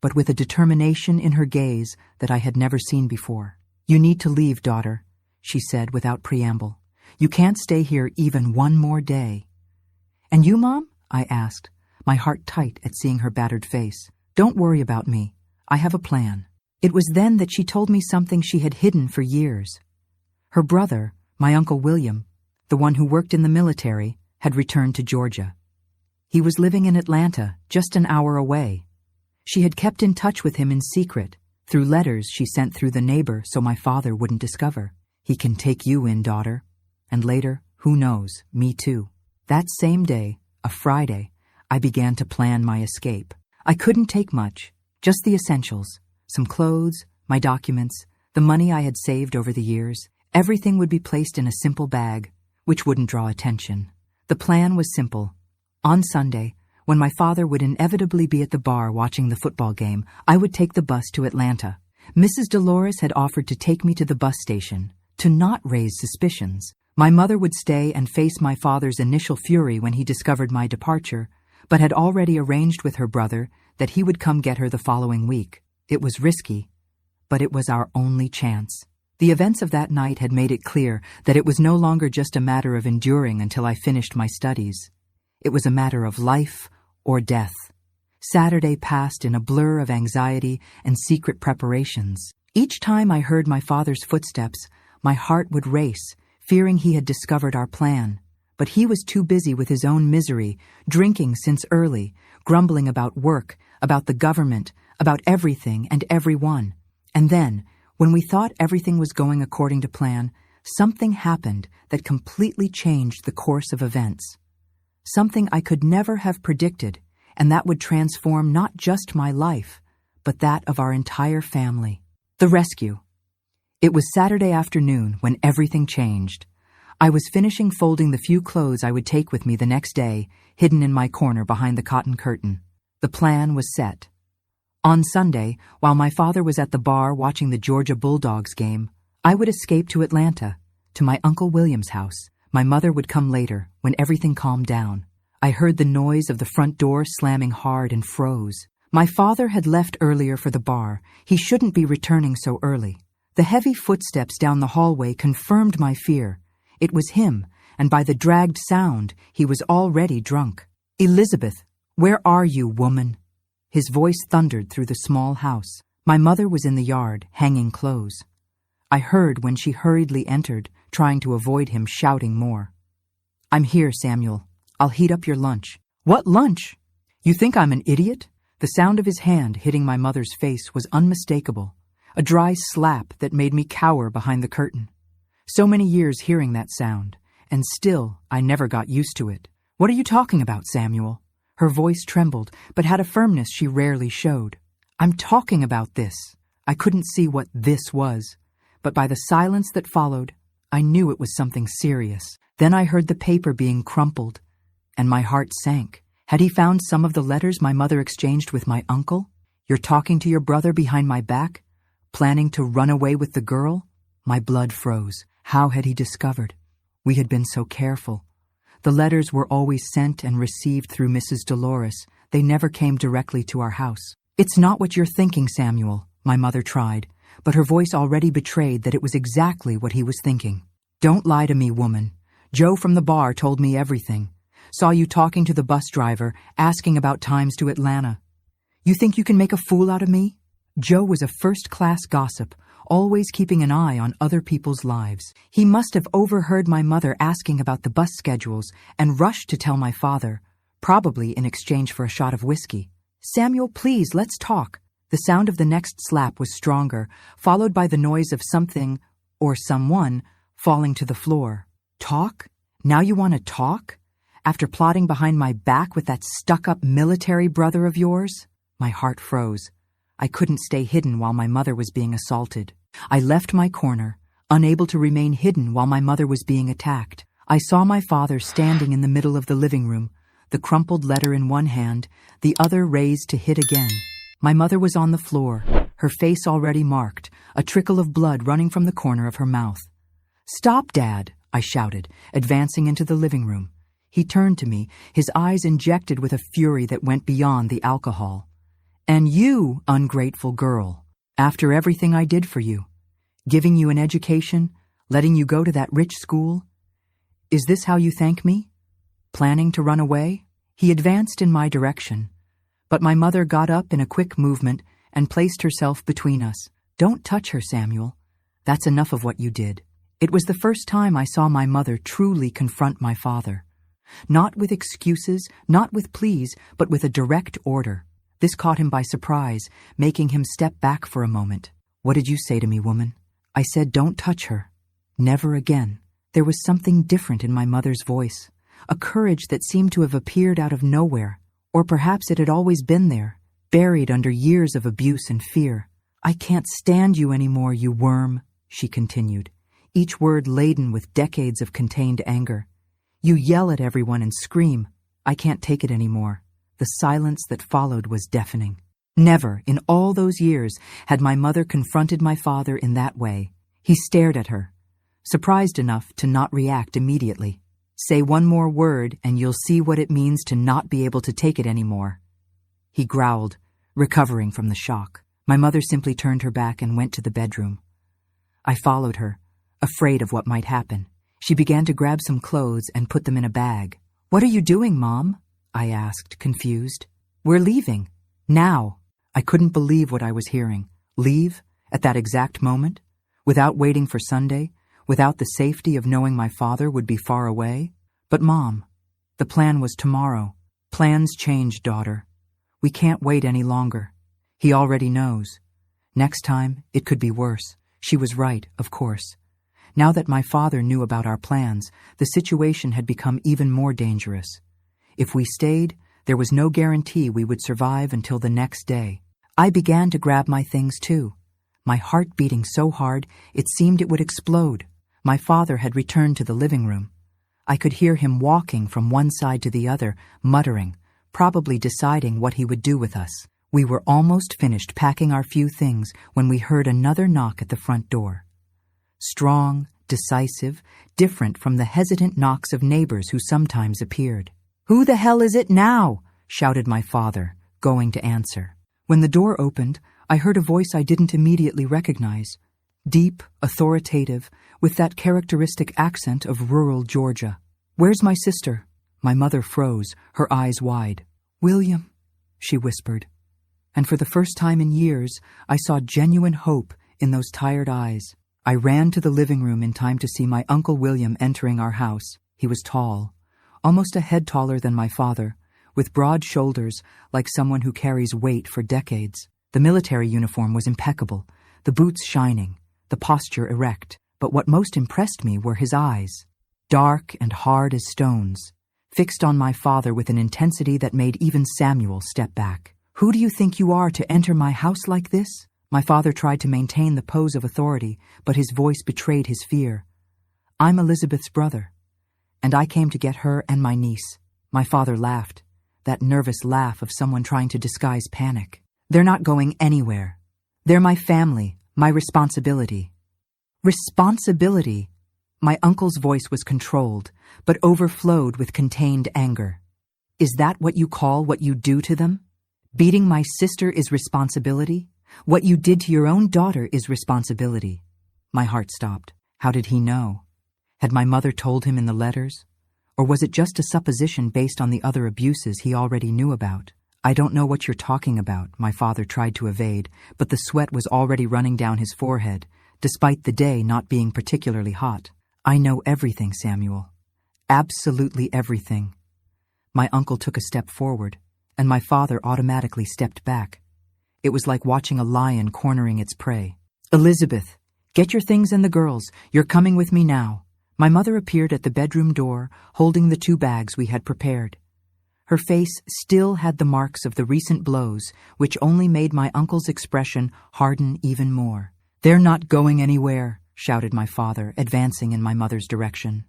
but with a determination in her gaze that I had never seen before. "You need to leave, daughter," she said without preamble. "You can't stay here even 1 more day." "And you, Mom?" I asked, my heart tight at seeing her battered face. "Don't worry about me. I have a plan." It was then that she told me something she had hidden for years. Her brother, my Uncle William, the one who worked in the military, had returned to Georgia. He was living in Atlanta, just an hour away. She had kept in touch with him in secret, through letters she sent through the neighbor so my father wouldn't discover. "He can take you in, daughter. And later, who knows, me too." That same day, a Friday, I began to plan my escape. I couldn't take much, just the essentials, some clothes, my documents, the money I had saved over the years. Everything would be placed in a simple bag, which wouldn't draw attention. The plan was simple. On Sunday, when my father would inevitably be at the bar watching the football game, I would take the bus to Atlanta. Mrs. Dolores had offered to take me to the bus station, to not raise suspicions. My mother would stay and face my father's initial fury when he discovered my departure, but had already arranged with her brother that he would come get her the following week. It was risky, but it was our only chance. The events of that night had made it clear that it was no longer just a matter of enduring until I finished my studies. It was a matter of life or death. Saturday passed in a blur of anxiety and secret preparations. Each time I heard my father's footsteps, my heart would race, fearing he had discovered our plan. But he was too busy with his own misery, drinking since early, grumbling about work, about the government, about everything and everyone. And then, when we thought everything was going according to plan, something happened that completely changed the course of events. Something I could never have predicted, and that would transform not just my life, but that of our entire family. The rescue. It was Saturday afternoon when everything changed. I was finishing folding the few clothes I would take with me the next day, hidden in my corner behind the cotton curtain. The plan was set. On Sunday, while my father was at the bar watching the Georgia Bulldogs game, I would escape to Atlanta, to my Uncle William's house. My mother would come later, when everything calmed down. I heard the noise of the front door slamming hard and froze. My father had left earlier for the bar. He shouldn't be returning so early. The heavy footsteps down the hallway confirmed my fear. It was him, and by the dragged sound, he was already drunk. "Elizabeth, where are you, woman?" His voice thundered through the small house. My mother was in the yard, hanging clothes. I heard when she hurriedly entered, trying to avoid him shouting more. "I'm here, Samuel. I'll heat up your lunch." "What lunch? You think I'm an idiot?" The sound of his hand hitting my mother's face was unmistakable, a dry slap that made me cower behind the curtain. So many years hearing that sound, and still I never got used to it. "What are you talking about, Samuel?" Her voice trembled, but had a firmness she rarely showed. "I'm talking about this." I couldn't see what this was, but by the silence that followed, I knew it was something serious. Then I heard the paper being crumpled, and my heart sank. Had he found some of the letters my mother exchanged with my uncle? "You're talking to your brother behind my back? Planning to run away with the girl?" My blood froze. How had he discovered? We had been so careful. The letters were always sent and received through Mrs. Dolores. They never came directly to our house. "It's not what you're thinking, Samuel," my mother tried, but her voice already betrayed that it was exactly what he was thinking. "Don't lie to me, woman. Joe from the bar told me everything. Saw you talking to the bus driver, asking about times to Atlanta. You think you can make a fool out of me?" Joe was a first-class gossip, always keeping an eye on other people's lives. He must have overheard my mother asking about the bus schedules and rushed to tell my father, probably in exchange for a shot of whiskey. "Samuel, please, let's talk." The sound of the next slap was stronger, followed by the noise of something, or someone, falling to the floor. "Talk? Now you want to talk? After plotting behind my back with that stuck-up military brother of yours?" My heart froze. I couldn't stay hidden while my mother was being assaulted. I left my corner, unable to remain hidden while my mother was being attacked. I saw my father standing in the middle of the living room, the crumpled letter in one hand, the other raised to hit again. My mother was on the floor, her face already marked, a trickle of blood running from the corner of her mouth. "Stop, Dad," I shouted, advancing into the living room. He turned to me, his eyes injected with a fury that went beyond the alcohol. "And you, ungrateful girl, after everything I did for you, giving you an education, letting you go to that rich school, is this how you thank me? Planning to run away?" He advanced in my direction, but my mother got up in a quick movement and placed herself between us. "Don't touch her, Samuel. That's enough of what you did." It was the first time I saw my mother truly confront my father. Not with excuses, not with pleas, but with a direct order. This caught him by surprise, making him step back for a moment. "What did you say to me, woman?" I said, "Don't touch her. Never again." There was something different in my mother's voice, a courage that seemed to have appeared out of nowhere, or perhaps it had always been there, buried under years of abuse and fear. "I can't stand you anymore, you worm," she continued, each word laden with decades of contained anger. "You yell at everyone and scream. I can't take it anymore." The silence that followed was deafening. Never, in all those years, had my mother confronted my father in that way. He stared at her, surprised enough to not react immediately. "Say one more word and you'll see what it means to not be able to take it anymore," he growled, recovering from the shock. My mother simply turned her back and went to the bedroom. I followed her, afraid of what might happen. She began to grab some clothes and put them in a bag. "What are you doing, Mom?" I asked, confused. "We're leaving. Now." I couldn't believe what I was hearing. Leave? At that exact moment? Without waiting for Sunday? Without the safety of knowing my father would be far away? "But Mom, the plan was tomorrow." "Plans change, daughter. We can't wait any longer. He already knows. Next time, it could be worse." She was right, of course. Now that my father knew about our plans, the situation had become even more dangerous. If we stayed, there was no guarantee we would survive until the next day. I began to grab my things too, my heart beating so hard it seemed it would explode. My father had returned to the living room. I could hear him walking from one side to the other, muttering, probably deciding what he would do with us. We were almost finished packing our few things when we heard another knock at the front door. Strong, decisive, different from the hesitant knocks of neighbors who sometimes appeared. "Who the hell is it now?" shouted my father, going to answer. When the door opened, I heard a voice I didn't immediately recognize. Deep, authoritative, with that characteristic accent of rural Georgia. "Where's my sister?" My mother froze, her eyes wide. "William," she whispered. And for the first time in years, I saw genuine hope in those tired eyes. I ran to the living room in time to see my Uncle William entering our house. He was tall, almost a head taller than my father, with broad shoulders like someone who carries weight for decades. The military uniform was impeccable, the boots shining, the posture erect. But what most impressed me were his eyes, dark and hard as stones, fixed on my father with an intensity that made even Samuel step back. "Who do you think you are to enter my house like this?" My father tried to maintain the pose of authority, but his voice betrayed his fear. "I'm Elizabeth's brother, and I came to get her and my niece." My father laughed, that nervous laugh of someone trying to disguise panic. "They're not going anywhere. They're my family, my responsibility." Responsibility? My uncle's voice was controlled, but overflowed with contained anger. "Is that what you call what you do to them? Beating my sister is responsibility? What you did to your own daughter is responsibility." My heart stopped. How did he know? Had my mother told him in the letters? Or was it just a supposition based on the other abuses he already knew about? "I don't know what you're talking about," my father tried to evade, but the sweat was already running down his forehead, despite the day not being particularly hot. "I know everything, Samuel. Absolutely everything." My uncle took a step forward, and my father automatically stepped back. It was like watching a lion cornering its prey. "Elizabeth, get your things and the girls. You're coming with me now." My mother appeared at the bedroom door, holding the 2 bags we had prepared. Her face still had the marks of the recent blows, which only made my uncle's expression harden even more. "They're not going anywhere," shouted my father, advancing in my mother's direction.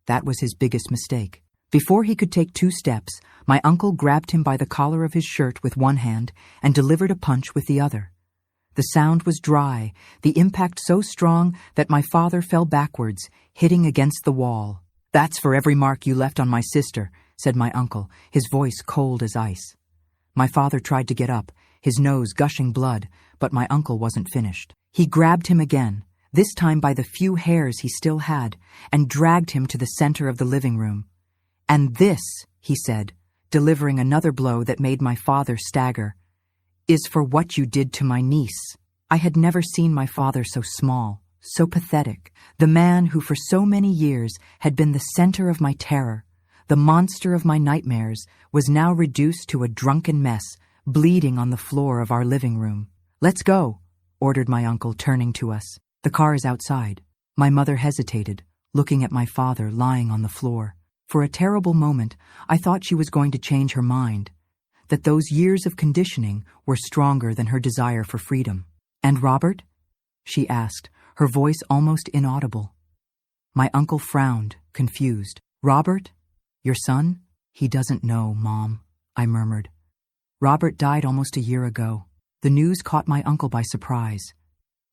That was his biggest mistake. Before he could take 2 steps, my uncle grabbed him by the collar of his shirt with one hand and delivered a punch with the other. The sound was dry, the impact so strong that my father fell backwards, hitting against the wall. "That's for every mark you left on my sister," said my uncle, his voice cold as ice. My father tried to get up, his nose gushing blood, but my uncle wasn't finished. He grabbed him again, this time by the few hairs he still had, and dragged him to the center of the living room. "And this," he said, delivering another blow that made my father stagger, "is for what you did to my niece." I had never seen my father so small, so pathetic. The man who for so many years had been the center of my terror, the monster of my nightmares, was now reduced to a drunken mess, bleeding on the floor of our living room. "Let's go," ordered my uncle, turning to us. "The car is outside." My mother hesitated, looking at my father lying on the floor. For a terrible moment, I thought she was going to change her mind, that those years of conditioning were stronger than her desire for freedom. "And Robert?" she asked, her voice almost inaudible. My uncle frowned, confused. "Robert? Your son?" "He doesn't know, Mom," I murmured. "Robert died almost a year ago." The news caught my uncle by surprise.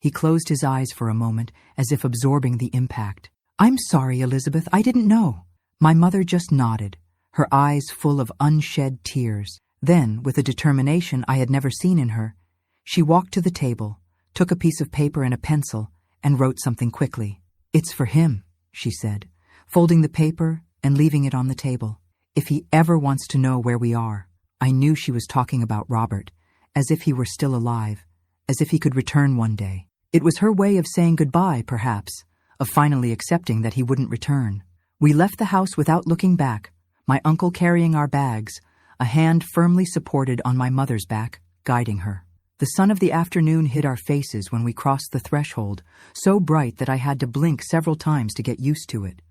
He closed his eyes for a moment, as if absorbing the impact. "I'm sorry, Elizabeth, I didn't know." My mother just nodded, her eyes full of unshed tears. Then, with a determination I had never seen in her, she walked to the table, took a piece of paper and a pencil, and wrote something quickly. "It's for him," she said, folding the paper and leaving it on the table. "If he ever wants to know where we are." I knew she was talking about Robert, as if he were still alive, as if he could return one day. It was her way of saying goodbye, perhaps, of finally accepting that he wouldn't return. We left the house without looking back, my uncle carrying our bags, a hand firmly supported on my mother's back, guiding her. The sun of the afternoon hit our faces when we crossed the threshold, so bright that I had to blink several times to get used to it.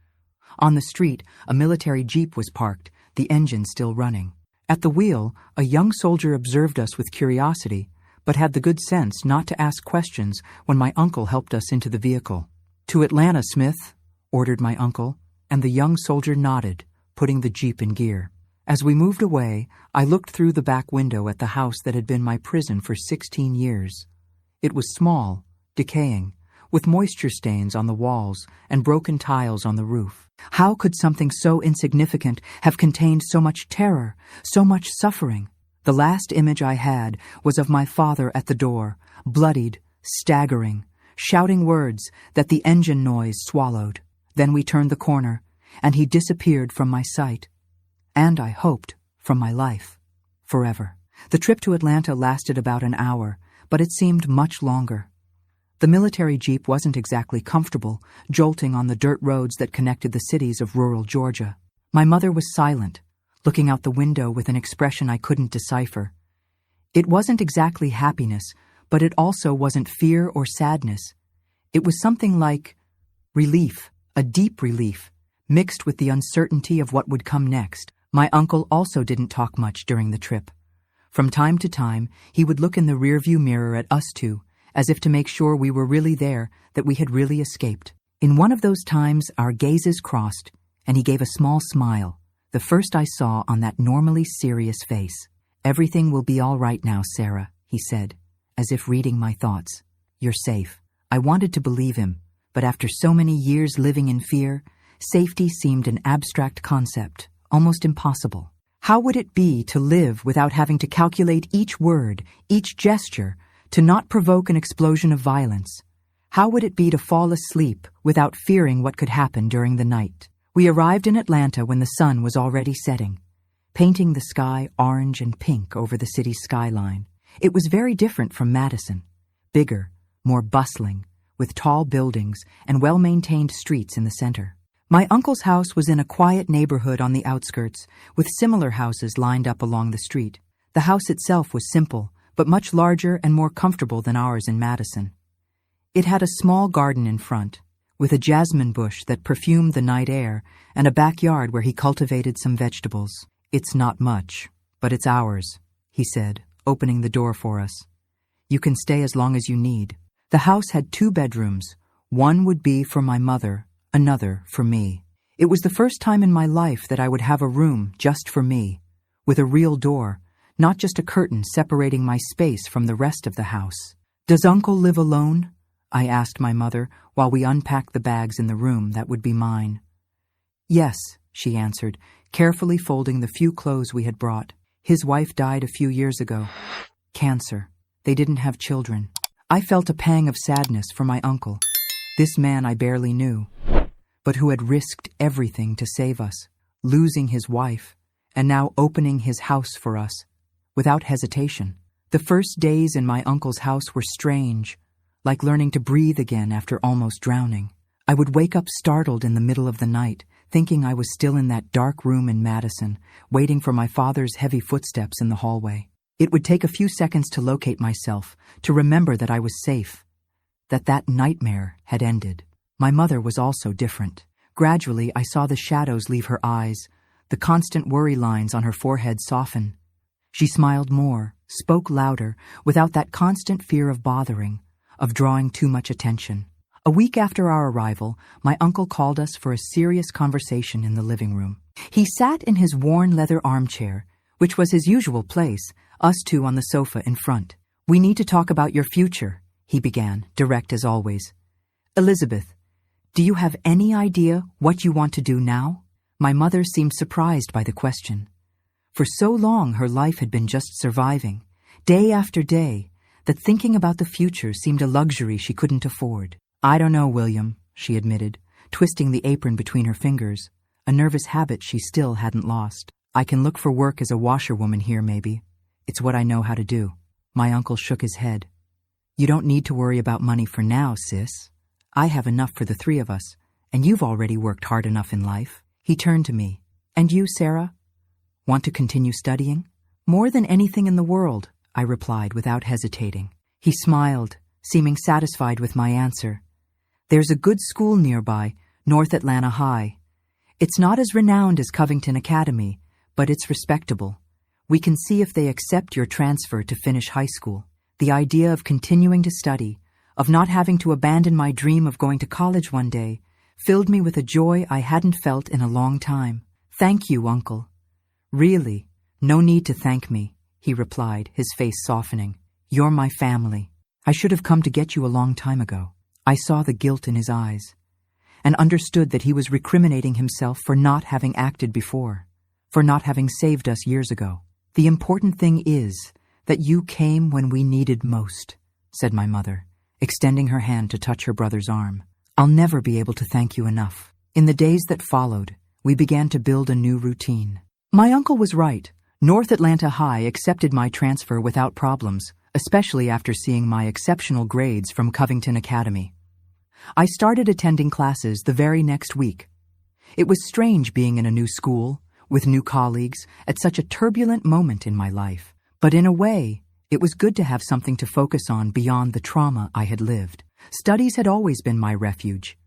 On the street, a military jeep was parked, the engine still running. At the wheel, a young soldier observed us with curiosity, but had the good sense not to ask questions when my uncle helped us into the vehicle. "To Atlanta, Smith," ordered my uncle, and the young soldier nodded, putting the jeep in gear. As we moved away, I looked through the back window at the house that had been my prison for 16 years. It was small, decaying, with moisture stains on the walls and broken tiles on the roof. How could something so insignificant have contained so much terror, so much suffering? The last image I had was of my father at the door, bloodied, staggering, shouting words that the engine noise swallowed. Then we turned the corner, and he disappeared from my sight. And I hoped, from my life. Forever. The trip to Atlanta lasted about an hour, but it seemed much longer. The military jeep wasn't exactly comfortable, jolting on the dirt roads that connected the cities of rural Georgia. My mother was silent, looking out the window with an expression I couldn't decipher. It wasn't exactly happiness, but it also wasn't fear or sadness. It was something like relief, a deep relief, mixed with the uncertainty of what would come next. My uncle also didn't talk much during the trip. From time to time, he would look in the rearview mirror at us two, as if to make sure we were really there, that we had really escaped. In one of those times, our gazes crossed, and he gave a small smile, the first I saw on that normally serious face. "Everything will be all right now, Sarah," he said, as if reading my thoughts. "You're safe." I wanted to believe him, but after so many years living in fear, safety seemed an abstract concept, almost impossible. How would it be to live without having to calculate each word, each gesture, to not provoke an explosion of violence? How would it be to fall asleep without fearing what could happen during the night? We arrived in Atlanta when the sun was already setting, painting the sky orange and pink over the city's skyline. It was very different from Madison, bigger, more bustling, with tall buildings and well-maintained streets in the center. My uncle's house was in a quiet neighborhood on the outskirts, with similar houses lined up along the street. The house itself was simple, but much larger and more comfortable than ours in Madison. It had a small garden in front, with a jasmine bush that perfumed the night air, and a backyard where he cultivated some vegetables. "It's not much, but it's ours," he said, opening the door for us. "You can stay as long as you need." The house had 2 bedrooms. One would be for my mother, another for me. It was the first time in my life that I would have a room just for me, with a real door, not just a curtain separating my space from the rest of the house. "Does Uncle live alone?" I asked my mother while we unpacked the bags in the room that would be mine. "Yes," she answered, carefully folding the few clothes we had brought. "His wife died a few years ago. Cancer. They didn't have children." I felt a pang of sadness for my uncle, this man I barely knew, but who had risked everything to save us, losing his wife, and now opening his house for us, without hesitation. The first days in my uncle's house were strange, like learning to breathe again after almost drowning. I would wake up startled in the middle of the night, thinking I was still in that dark room in Madison, waiting for my father's heavy footsteps in the hallway. It would take a few seconds to locate myself, to remember that I was safe, that nightmare had ended. My mother was also different. Gradually, I saw the shadows leave her eyes, the constant worry lines on her forehead soften. She smiled more, spoke louder, without that constant fear of bothering, of drawing too much attention. A week after our arrival, my uncle called us for a serious conversation in the living room. He sat in his worn leather armchair, which was his usual place, us two on the sofa in front. "We need to talk about your future," he began, direct as always. "Elizabeth, do you have any idea what you want to do now?" My mother seemed surprised by the question. For so long her life had been just surviving, day after day, that thinking about the future seemed a luxury she couldn't afford. "I don't know, William," she admitted, twisting the apron between her fingers, a nervous habit she still hadn't lost. "I can look for work as a washerwoman here, maybe. It's what I know how to do." My uncle shook his head. "You don't need to worry about money for now, sis. I have enough for the 3 of us, and you've already worked hard enough in life." He turned to me. "And you, Sarah? Want to continue studying?" "More than anything in the world," I replied without hesitating. He smiled, seeming satisfied with my answer. "There's a good school nearby, North Atlanta High. It's not as renowned as Covington Academy, but it's respectable. We can see if they accept your transfer to finish high school." The idea of continuing to study, of not having to abandon my dream of going to college one day, filled me with a joy I hadn't felt in a long time. "Thank you, Uncle." "Really, no need to thank me," he replied, his face softening. "You're my family. I should have come to get you a long time ago." I saw the guilt in his eyes, and understood that he was recriminating himself for not having acted before, for not having saved us years ago. "The important thing is that you came when we needed most," said my mother, extending her hand to touch her brother's arm. "I'll never be able to thank you enough." In the days that followed, we began to build a new routine. My uncle was right. North Atlanta High accepted my transfer without problems, especially after seeing my exceptional grades from Covington Academy. I started attending classes the very next week. It was strange being in a new school, with new colleagues, at such a turbulent moment in my life. But in a way, it was good to have something to focus on beyond the trauma I had lived. Studies had always been my refuge,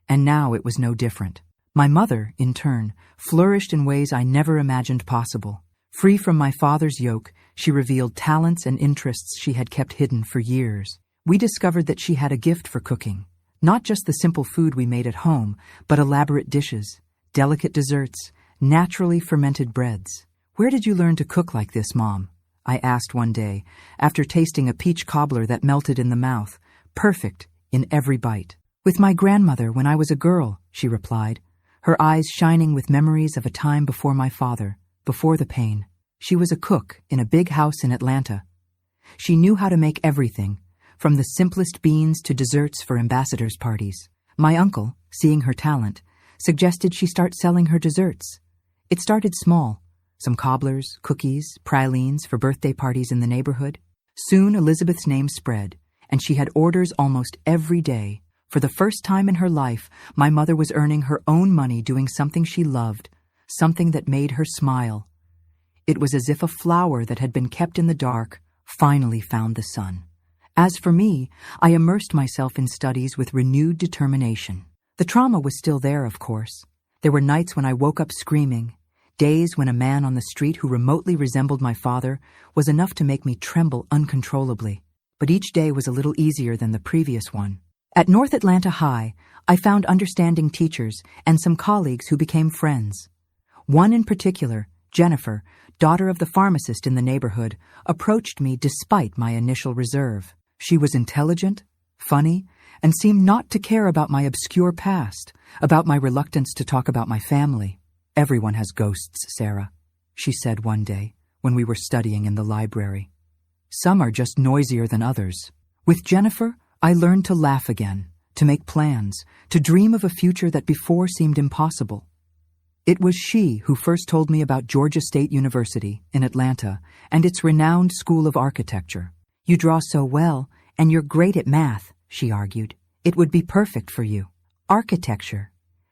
and now it was no different. My mother, in turn, flourished in ways I never imagined possible. Free from my father's yoke, she revealed talents and interests she had kept hidden for years. We discovered that she had a gift for cooking, not just the simple food we made at home, but elaborate dishes, delicate desserts, naturally fermented breads. "Where did you learn to cook like this, Mom?" I asked one day, after tasting a peach cobbler that melted in the mouth, perfect in every bite. "With my grandmother when I was a girl," she replied, her eyes shining with memories of a time before my father, before the pain. She was a cook in a big house in Atlanta. She knew how to make everything, from the simplest beans to desserts for ambassadors' parties. My uncle, seeing her talent, suggested she start selling her desserts. It started small, some cobblers, cookies, pralines for birthday parties in the neighborhood. Soon Elizabeth's name spread, and she had orders almost every day. For the first time in her life, my mother was earning her own money doing something she loved, something that made her smile. It was as if a flower that had been kept in the dark finally found the sun. As for me, I immersed myself in studies with renewed determination. The trauma was still there, of course. There were nights when I woke up screaming, days when a man on the street who remotely resembled my father was enough to make me tremble uncontrollably. But each day was a little easier than the previous one. At North Atlanta High, I found understanding teachers and some colleagues who became friends. One in particular, Jennifer, daughter of the pharmacist in the neighborhood, approached me despite my initial reserve. She was intelligent, funny, and seemed not to care about my obscure past, about my reluctance to talk about my family. "Everyone has ghosts, Sarah," she said one day when we were studying in the library. "Some are just noisier than others." With Jennifer, I learned to laugh again, to make plans, to dream of a future that before seemed impossible. It was she who first told me about Georgia State University in Atlanta and its renowned School of Architecture. "You draw so well, and you're great at math," she argued. "It would be perfect for you." Architecture,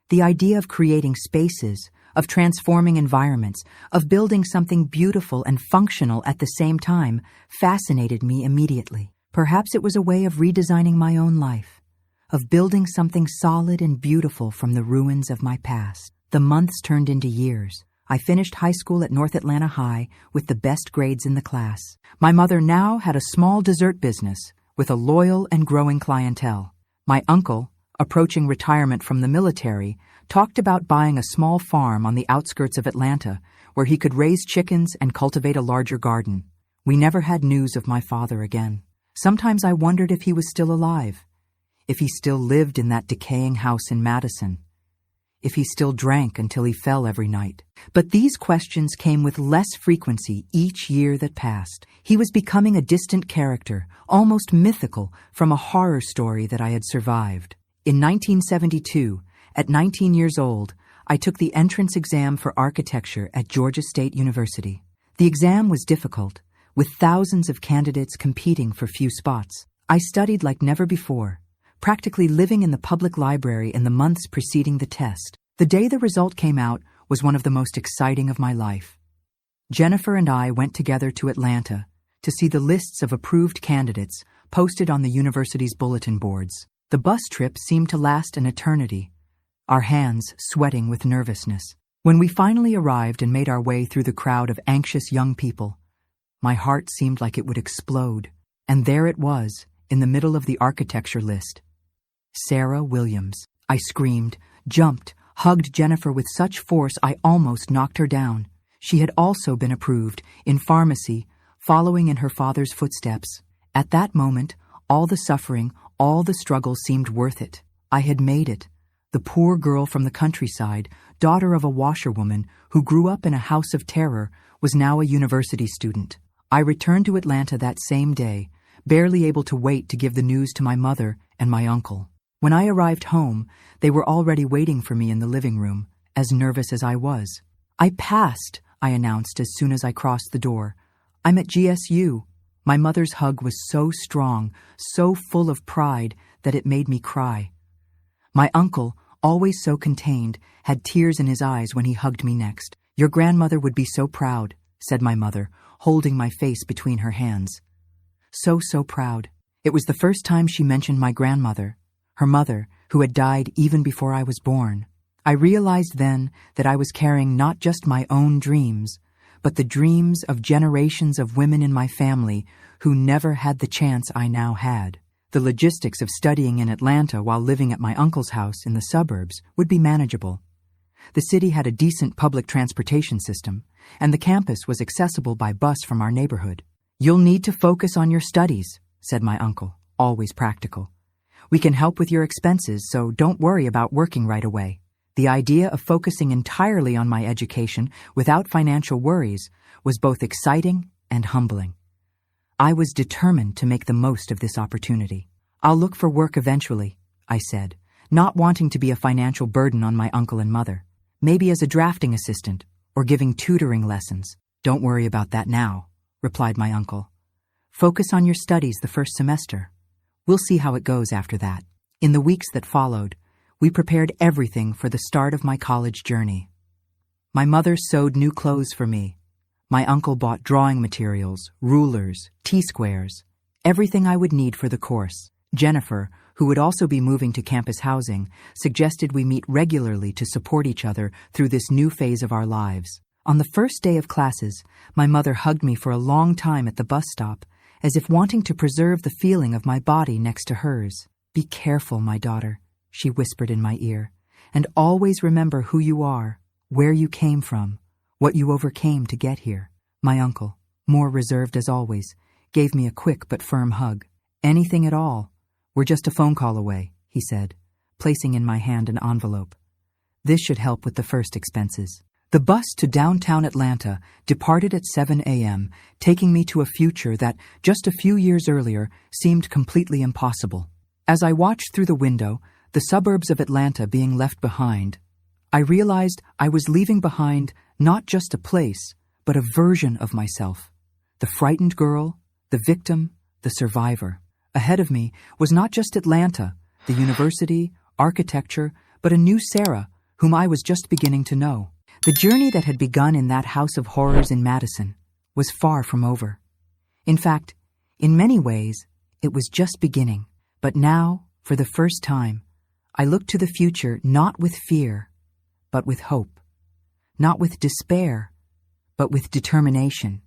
the idea of creating spaces, of transforming environments, of building something beautiful and functional at the same time, fascinated me immediately. Perhaps it was a way of redesigning my own life, of building something solid and beautiful from the ruins of my past. The months turned into years. I finished high school at North Atlanta High with the best grades in the class. My mother now had a small dessert business with a loyal and growing clientele. My uncle, approaching retirement from the military, talked about buying a small farm on the outskirts of Atlanta where he could raise chickens and cultivate a larger garden. We never had news of my father again. Sometimes I wondered if he was still alive, if he still lived in that decaying house in Madison, if he still drank until he fell every night. But these questions came with less frequency each year that passed. He was becoming a distant character, almost mythical, from a horror story that I had survived. In 1972, at 19 years old, I took the entrance exam for architecture at Georgia State University. The exam was difficult, with thousands of candidates competing for few spots. I studied like never before, practically living in the public library in the months preceding the test. The day the result came out was one of the most exciting of my life. Jennifer and I went together to Atlanta to see the lists of approved candidates posted on the university's bulletin boards. The bus trip seemed to last an eternity, our hands sweating with nervousness. When we finally arrived and made our way through the crowd of anxious young people, my heart seemed like it would explode. And there it was, in the middle of the architecture list. Sarah Williams. I screamed, jumped, hugged Jennifer with such force I almost knocked her down. She had also been approved, in pharmacy, following in her father's footsteps. At that moment, all the suffering, all the struggle seemed worth it. I had made it. The poor girl from the countryside, daughter of a washerwoman who grew up in a house of terror, was now a university student. I returned to Atlanta that same day, barely able to wait to give the news to my mother and my uncle. When I arrived home, they were already waiting for me in the living room, as nervous as I was. "I passed," I announced as soon as I crossed the door. "I'm at GSU." My mother's hug was so strong, so full of pride, that it made me cry. My uncle, always so contained, had tears in his eyes when he hugged me next. "Your grandmother would be so proud," said my mother, holding my face between her hands. So proud. It was the first time she mentioned my grandmother, her mother, who had died even before I was born. I realized then that I was carrying not just my own dreams, but the dreams of generations of women in my family who never had the chance I now had. The logistics of studying in Atlanta while living at my uncle's house in the suburbs would be manageable. The city had a decent public transportation system, and the campus was accessible by bus from our neighborhood. "You'll need to focus on your studies," said my uncle, always practical. "We can help with your expenses, so don't worry about working right away." The idea of focusing entirely on my education without financial worries was both exciting and humbling. I was determined to make the most of this opportunity. "I'll look for work eventually," I said, not wanting to be a financial burden on my uncle and mother. "Maybe as a drafting assistant or giving tutoring lessons." "Don't worry about that now," replied my uncle. "Focus on your studies the first semester. We'll see how it goes after that." In the weeks that followed, we prepared everything for the start of my college journey. My mother sewed new clothes for me. My uncle bought drawing materials, rulers, T-squares, everything I would need for the course. Jennifer, who would also be moving to campus housing, suggested we meet regularly to support each other through this new phase of our lives. On the first day of classes, my mother hugged me for a long time at the bus stop, as if wanting to preserve the feeling of my body next to hers. "Be careful, my daughter," she whispered in my ear, "and always remember who you are, where you came from, what you overcame to get here." My uncle, more reserved as always, gave me a quick but firm hug. "Anything at all. We're just a phone call away," he said, placing in my hand an envelope. "This should help with the first expenses." The bus to downtown Atlanta departed at 7 a.m., taking me to a future that, just a few years earlier, seemed completely impossible. As I watched through the window, the suburbs of Atlanta being left behind, I realized I was leaving behind not just a place, but a version of myself. The frightened girl, the victim, the survivor. Ahead of me was not just Atlanta, the university, architecture, but a new Sarah, whom I was just beginning to know. The journey that had begun in that house of horrors in Madison was far from over. In fact, in many ways, it was just beginning. But now, for the first time, I looked to the future not with fear, but with hope. Not with despair, but with determination.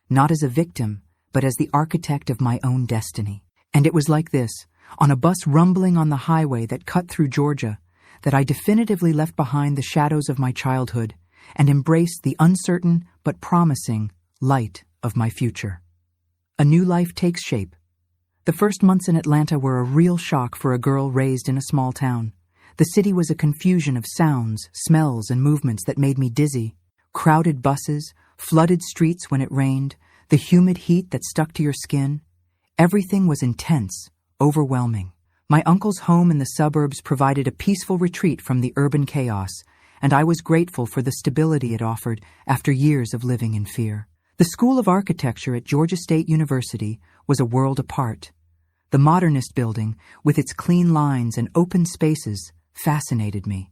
Not as a victim, but as the architect of my own destiny. And it was like this, on a bus rumbling on the highway that cut through Georgia, that I definitively left behind the shadows of my childhood and embraced the uncertain but promising light of my future. A new life takes shape. The first months in Atlanta were a real shock for a girl raised in a small town. The city was a confusion of sounds, smells, and movements that made me dizzy. Crowded buses, flooded streets when it rained, the humid heat that stuck to your skin. Everything was intense, overwhelming. My uncle's home in the suburbs provided a peaceful retreat from the urban chaos, and I was grateful for the stability it offered after years of living in fear. The School of Architecture at Georgia State University was a world apart. The modernist building, with its clean lines and open spaces, fascinated me.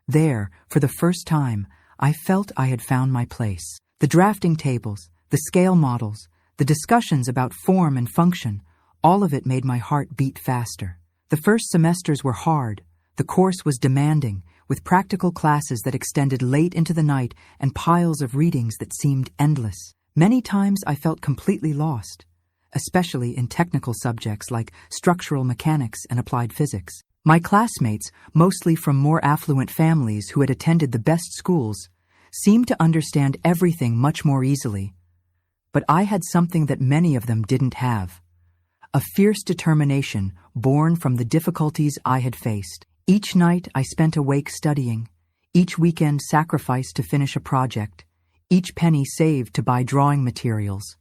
There, for the first time, I felt I had found my place. The drafting tables, the scale models, the discussions about form and function, all of it made my heart beat faster. The first semesters were hard. The course was demanding, with practical classes that extended late into the night and piles of readings that seemed endless. Many times I felt completely lost, especially in technical subjects like structural mechanics and applied physics. My classmates, mostly from more affluent families who had attended the best schools, seemed to understand everything much more easily. But I had something that many of them didn't have. A fierce determination born from the difficulties I had faced. Each night I spent awake studying, each weekend sacrificed to finish a project, each penny saved to buy drawing materials.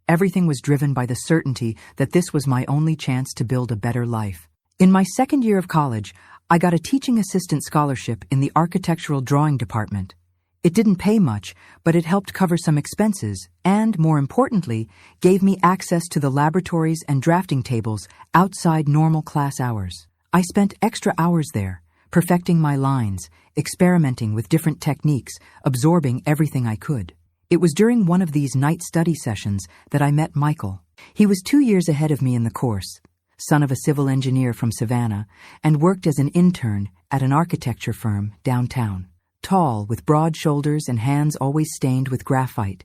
Everything was driven by the certainty that this was my only chance to build a better life. In my second year of college, I got a teaching assistant scholarship in the architectural drawing department. It didn't pay much, but it helped cover some expenses and, more importantly, gave me access to the laboratories and drafting tables outside normal class hours. I spent extra hours there, perfecting my lines, experimenting with different techniques, absorbing everything I could. It was during one of these night study sessions that I met Michael. He was 2 years ahead of me in the course, son of a civil engineer from Savannah, and worked as an intern at an architecture firm downtown. Tall, with broad shoulders and hands always stained with graphite,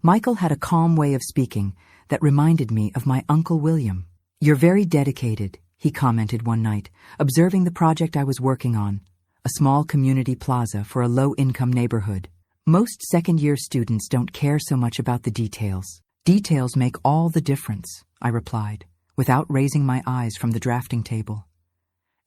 Michael had a calm way of speaking that reminded me of my Uncle William. "You're very dedicated," he commented one night, observing the project I was working on, a small community plaza for a low-income neighborhood. "Most second-year students don't care so much about the details. Details make all the difference," I replied, without raising my eyes from the drafting table.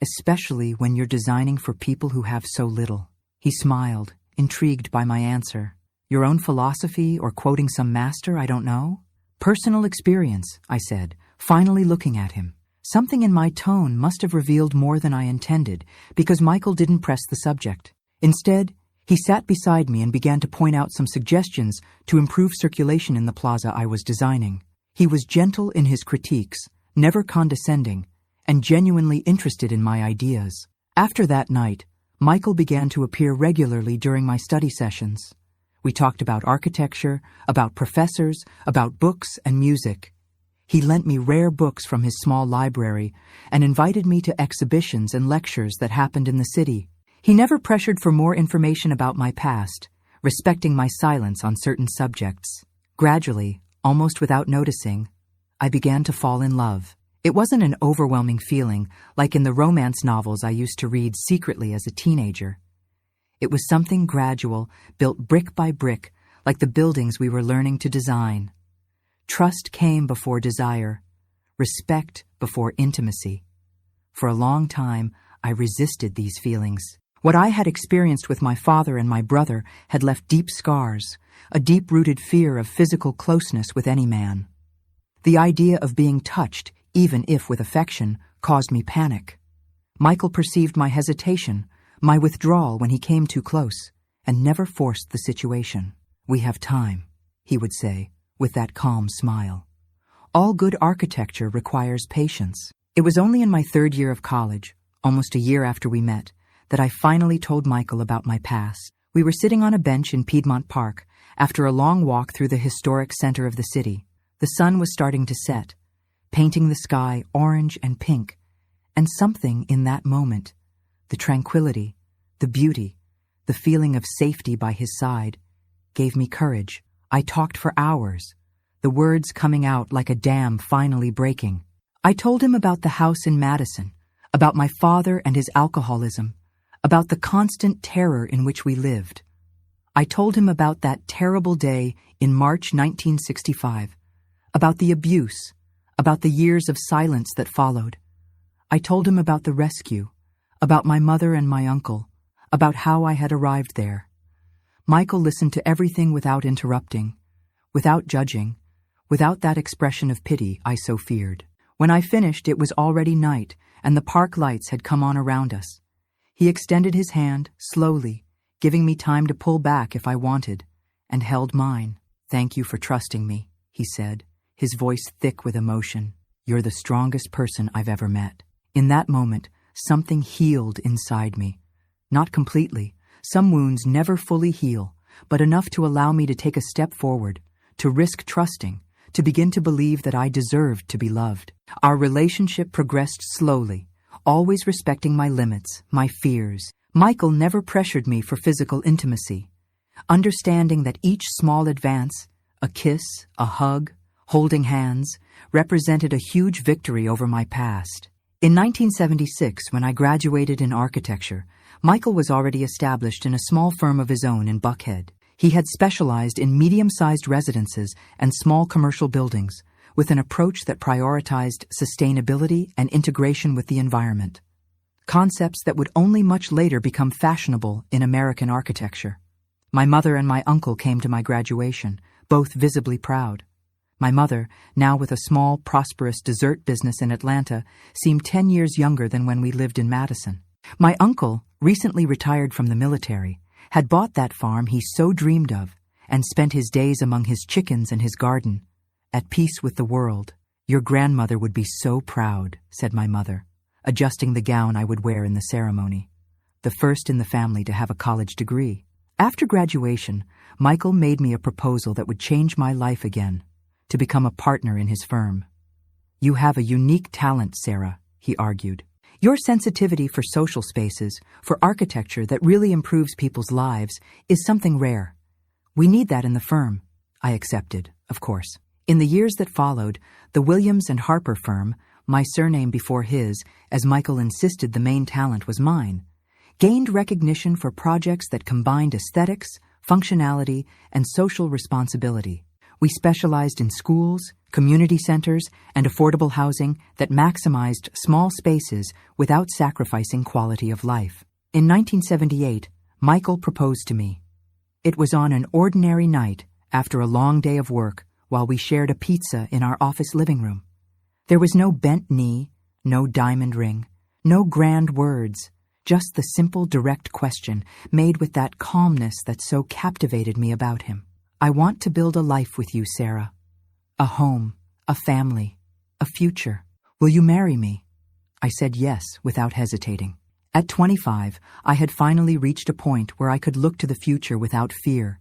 "Especially when you're designing for people who have so little." He smiled, intrigued by my answer. "Your own philosophy or quoting some master I don't know?" "Personal experience," I said, finally looking at him. Something in my tone must have revealed more than I intended, because Michael didn't press the subject. Instead, he sat beside me and began to point out some suggestions to improve circulation in the plaza I was designing. He was gentle in his critiques, never condescending, and genuinely interested in my ideas. After that night, Michael began to appear regularly during my study sessions. We talked about architecture, about professors, about books and music. He lent me rare books from his small library and invited me to exhibitions and lectures that happened in the city. He never pressured for more information about my past, respecting my silence on certain subjects. Gradually, almost without noticing, I began to fall in love. It wasn't an overwhelming feeling like in the romance novels I used to read secretly as a teenager. It was something gradual, built brick by brick, like the buildings we were learning to design. Trust came before desire, respect before intimacy. For a long time, I resisted these feelings. What I had experienced with my father and my brother had left deep scars, a deep-rooted fear of physical closeness with any man. The idea of being touched, even if with affection, caused me panic. Michael perceived my hesitation, my withdrawal when he came too close, and never forced the situation. "We have time," he would say, with that calm smile. All good architecture requires patience. It was only in my 3rd year of college, almost a year after we met, that I finally told Michael about my past. We were sitting on a bench in Piedmont Park after a long walk through the historic center of the city. The sun was starting to set, painting the sky orange and pink, and something in that moment, the tranquility, the beauty, the feeling of safety by his side, gave me courage. I talked for hours, the words coming out like a dam finally breaking. I told him about the house in Madison, about my father and his alcoholism, about the constant terror in which we lived. I told him about that terrible day in March 1965, about the abuse, about the years of silence that followed. I told him about the rescue, about my mother and my uncle, about how I had arrived there. Michael listened to everything without interrupting, without judging, without that expression of pity I so feared. When I finished, it was already night, and the park lights had come on around us. He extended his hand, slowly, giving me time to pull back if I wanted, and held mine. "Thank you for trusting me," he said, his voice thick with emotion. "You're the strongest person I've ever met." In that moment, something healed inside me. Not completely. Some wounds never fully heal, but enough to allow me to take a step forward, to risk trusting, to begin to believe that I deserved to be loved. Our relationship progressed slowly, always respecting my limits, my fears. Michael never pressured me for physical intimacy, understanding that each small advance, a kiss, a hug, holding hands, represented a huge victory over my past. In 1976, when I graduated in architecture, Michael was already established in a small firm of his own in Buckhead. He had specialized in medium-sized residences and small commercial buildings, with an approach that prioritized sustainability and integration with the environment, concepts that would only much later become fashionable in American architecture. My mother and my uncle came to my graduation, both visibly proud. My mother, now with a small, prosperous dessert business in Atlanta, seemed 10 years younger than when we lived in Madison. My uncle, recently retired from the military, had bought that farm he so dreamed of and spent his days among his chickens and his garden, at peace with the world. Your grandmother would be so proud, said my mother, adjusting the gown I would wear in the ceremony, the first in the family to have a college degree. After graduation, Michael made me a proposal that would change my life again, to become a partner in his firm. You have a unique talent, Sarah, he argued. Your sensitivity for social spaces, for architecture that really improves people's lives, is something rare. We need that in the firm. I accepted, of course. In the years that followed, the Williams and Harper firm, my surname before his, as Michael insisted the main talent was mine, gained recognition for projects that combined aesthetics, functionality, and social responsibility. We specialized in schools, community centers, and affordable housing that maximized small spaces without sacrificing quality of life. In 1978, Michael proposed to me. It was on an ordinary night after a long day of work while we shared a pizza in our office living room. There was no bent knee, no diamond ring, no grand words, just the simple, direct question made with that calmness that so captivated me about him. I want to build a life with you, Sarah. A home, a family, a future. Will you marry me? I said yes without hesitating. At 25, I had finally reached a point where I could look to the future without fear,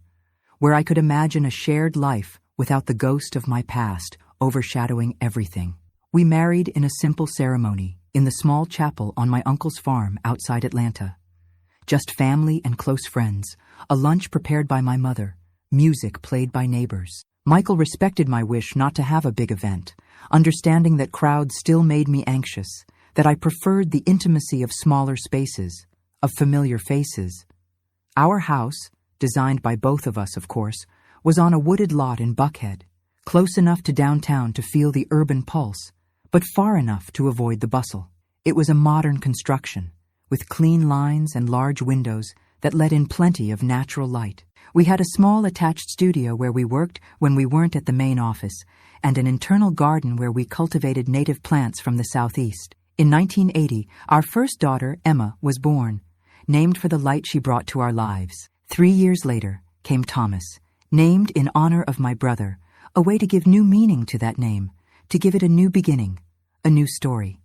where I could imagine a shared life without the ghost of my past overshadowing everything. We married in a simple ceremony in the small chapel on my uncle's farm outside Atlanta. Just family and close friends, a lunch prepared by my mother, music played by neighbors. Michael respected my wish not to have a big event, understanding that crowds still made me anxious, that I preferred the intimacy of smaller spaces, of familiar faces. Our house, designed by both of us, of course, was on a wooded lot in Buckhead, close enough to downtown to feel the urban pulse, but far enough to avoid the bustle. It was a modern construction, with clean lines and large windows that let in plenty of natural light. We had a small attached studio where we worked when we weren't at the main office, and an internal garden where we cultivated native plants from the southeast. In 1980, our first daughter, Emma, was born, named for the light she brought to our lives. 3 years later came Thomas, named in honor of my brother, a way to give new meaning to that name, to give it a new beginning, a new story.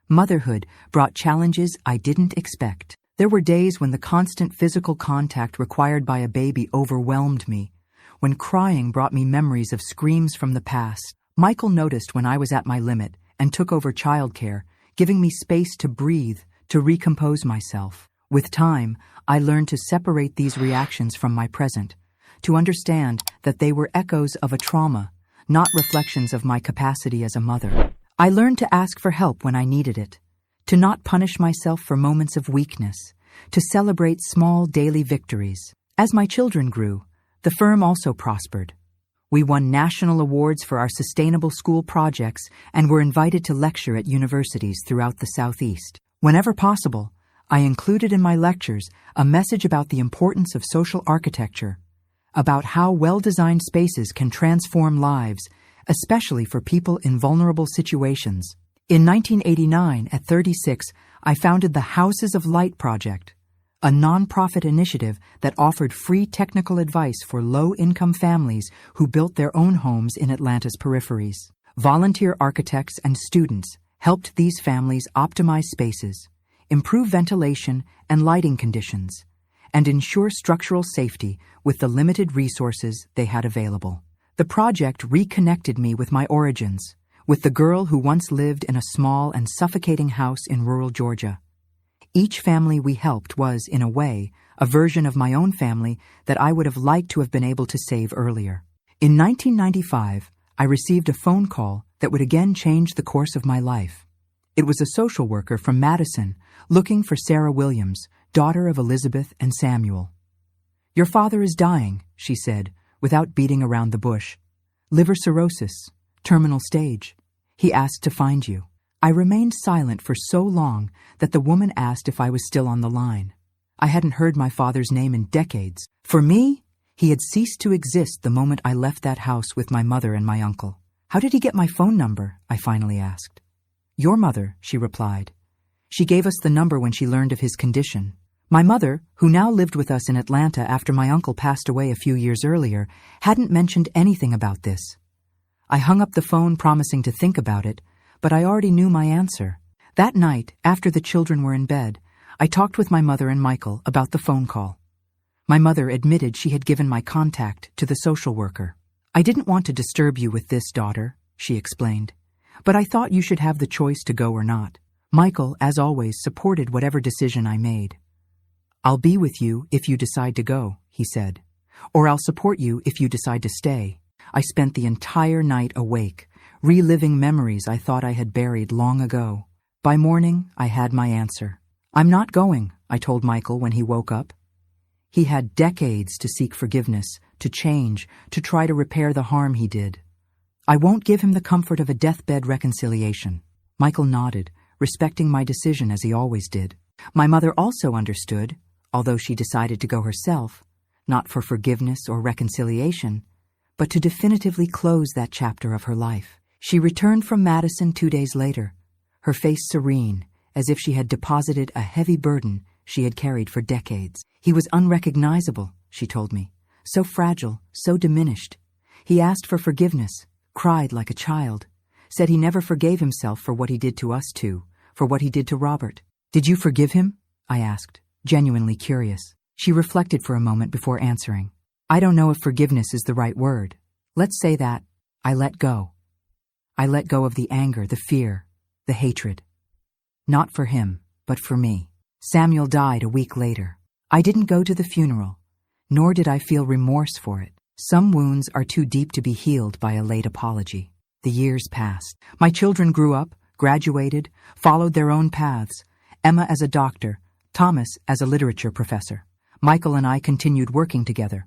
Motherhood brought challenges I didn't expect. There were days when the constant physical contact required by a baby overwhelmed me, when crying brought me memories of screams from the past. Michael noticed when I was at my limit and took over childcare, giving me space to breathe, to recompose myself. With time, I learned to separate these reactions from my present, to understand that they were echoes of a trauma, not reflections of my capacity as a mother. I learned to ask for help when I needed it, to not punish myself for moments of weakness, to celebrate small daily victories. As my children grew, the firm also prospered. We won national awards for our sustainable school projects and were invited to lecture at universities throughout the Southeast. Whenever possible, I included in my lectures a message about the importance of social architecture, about how well-designed spaces can transform lives, especially for people in vulnerable situations. In 1989, at 36, I founded the Houses of Light Project, a nonprofit initiative that offered free technical advice for low-income families who built their own homes in Atlanta's peripheries. Volunteer architects and students helped these families optimize spaces, improve ventilation and lighting conditions, and ensure structural safety with the limited resources they had available. The project reconnected me with my origins, with the girl who once lived in a small and suffocating house in rural Georgia. Each family we helped was, in a way, a version of my own family that I would have liked to have been able to save earlier. In 1995, I received a phone call that would again change the course of my life. It was a social worker from Madison looking for Sarah Williams, daughter of Elizabeth and Samuel. "Your father is dying," she said, without beating around the bush. "Liver cirrhosis, terminal stage. He asked to find you." I remained silent for so long that the woman asked if I was still on the line. I hadn't heard my father's name in decades. For me, he had ceased to exist the moment I left that house with my mother and my uncle. "How did he get my phone number?" I finally asked. "Your mother," she replied. She gave us the number when she learned of his condition. My mother, who now lived with us in Atlanta after my uncle passed away a few years earlier, hadn't mentioned anything about this. I hung up the phone promising to think about it, but I already knew my answer. That night, after the children were in bed, I talked with my mother and Michael about the phone call. My mother admitted she had given my contact to the social worker. "I didn't want to disturb you with this, daughter," she explained, "but I thought you should have the choice to go or not." Michael, as always, supported whatever decision I made. "I'll be with you if you decide to go," he said, "or I'll support you if you decide to stay." I spent the entire night awake, reliving memories I thought I had buried long ago. By morning, I had my answer. "I'm not going," I told Michael when he woke up. He had decades to seek forgiveness, to change, to try to repair the harm he did. "I won't give him the comfort of a deathbed reconciliation." Michael nodded, respecting my decision as he always did. My mother also understood, although she decided to go herself, not for forgiveness or reconciliation, but to definitively close that chapter of her life. She returned from Madison 2 days later, her face serene, as if she had deposited a heavy burden she had carried for decades. "He was unrecognizable," she told me, "so fragile, so diminished. He asked for forgiveness, cried like a child, said he never forgave himself for what he did to us two, for what he did to Robert." "Did you forgive him?" I asked, genuinely curious. She reflected for a moment before answering. "I don't know if forgiveness is the right word. Let's say that I let go. I let go of the anger, the fear, the hatred. Not for him, but for me." Samuel died a week later. I didn't go to the funeral, nor did I feel remorse for it. Some wounds are too deep to be healed by a late apology. The years passed. My children grew up, graduated, followed their own paths. Emma as a doctor, Thomas as a literature professor. Michael and I continued working together,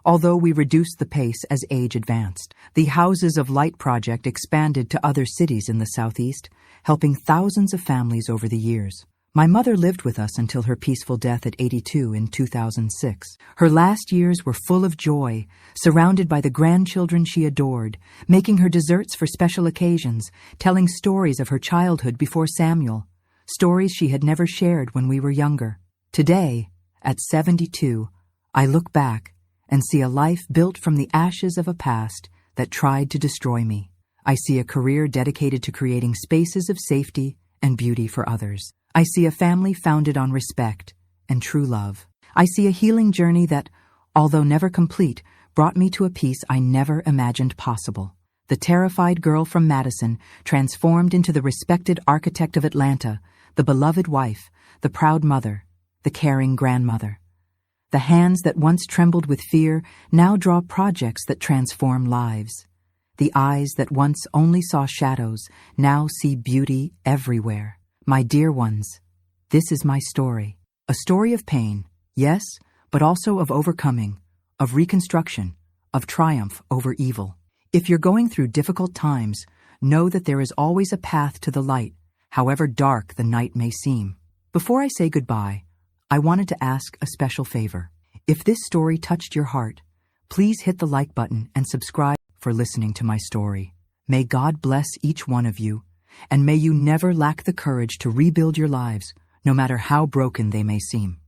although we reduced the pace as age advanced. The Houses of Light project expanded to other cities in the Southeast, helping thousands of families over the years. My mother lived with us until her peaceful death at 82 in 2006. Her last years were full of joy, surrounded by the grandchildren she adored, making her desserts for special occasions, telling stories of her childhood before Samuel, stories she had never shared when we were younger. Today, at 72, I look back and see a life built from the ashes of a past that tried to destroy me. I see a career dedicated to creating spaces of safety and beauty for others. I see a family founded on respect and true love. I see a healing journey that, although never complete, brought me to a peace I never imagined possible. The terrified girl from Madison transformed into the respected architect of Atlanta, the beloved wife, the proud mother, the caring grandmother. The hands that once trembled with fear now draw projects that transform lives. The eyes that once only saw shadows now see beauty everywhere. My dear ones, this is my story. A story of pain, yes, but also of overcoming, of reconstruction, of triumph over evil. If you're going through difficult times, know that there is always a path to the light, however dark the night may seem. Before I say goodbye, I wanted to ask a special favor. If this story touched your heart, please hit the like button and subscribe for listening to my story. May God bless each one of you, and may you never lack the courage to rebuild your lives, no matter how broken they may seem.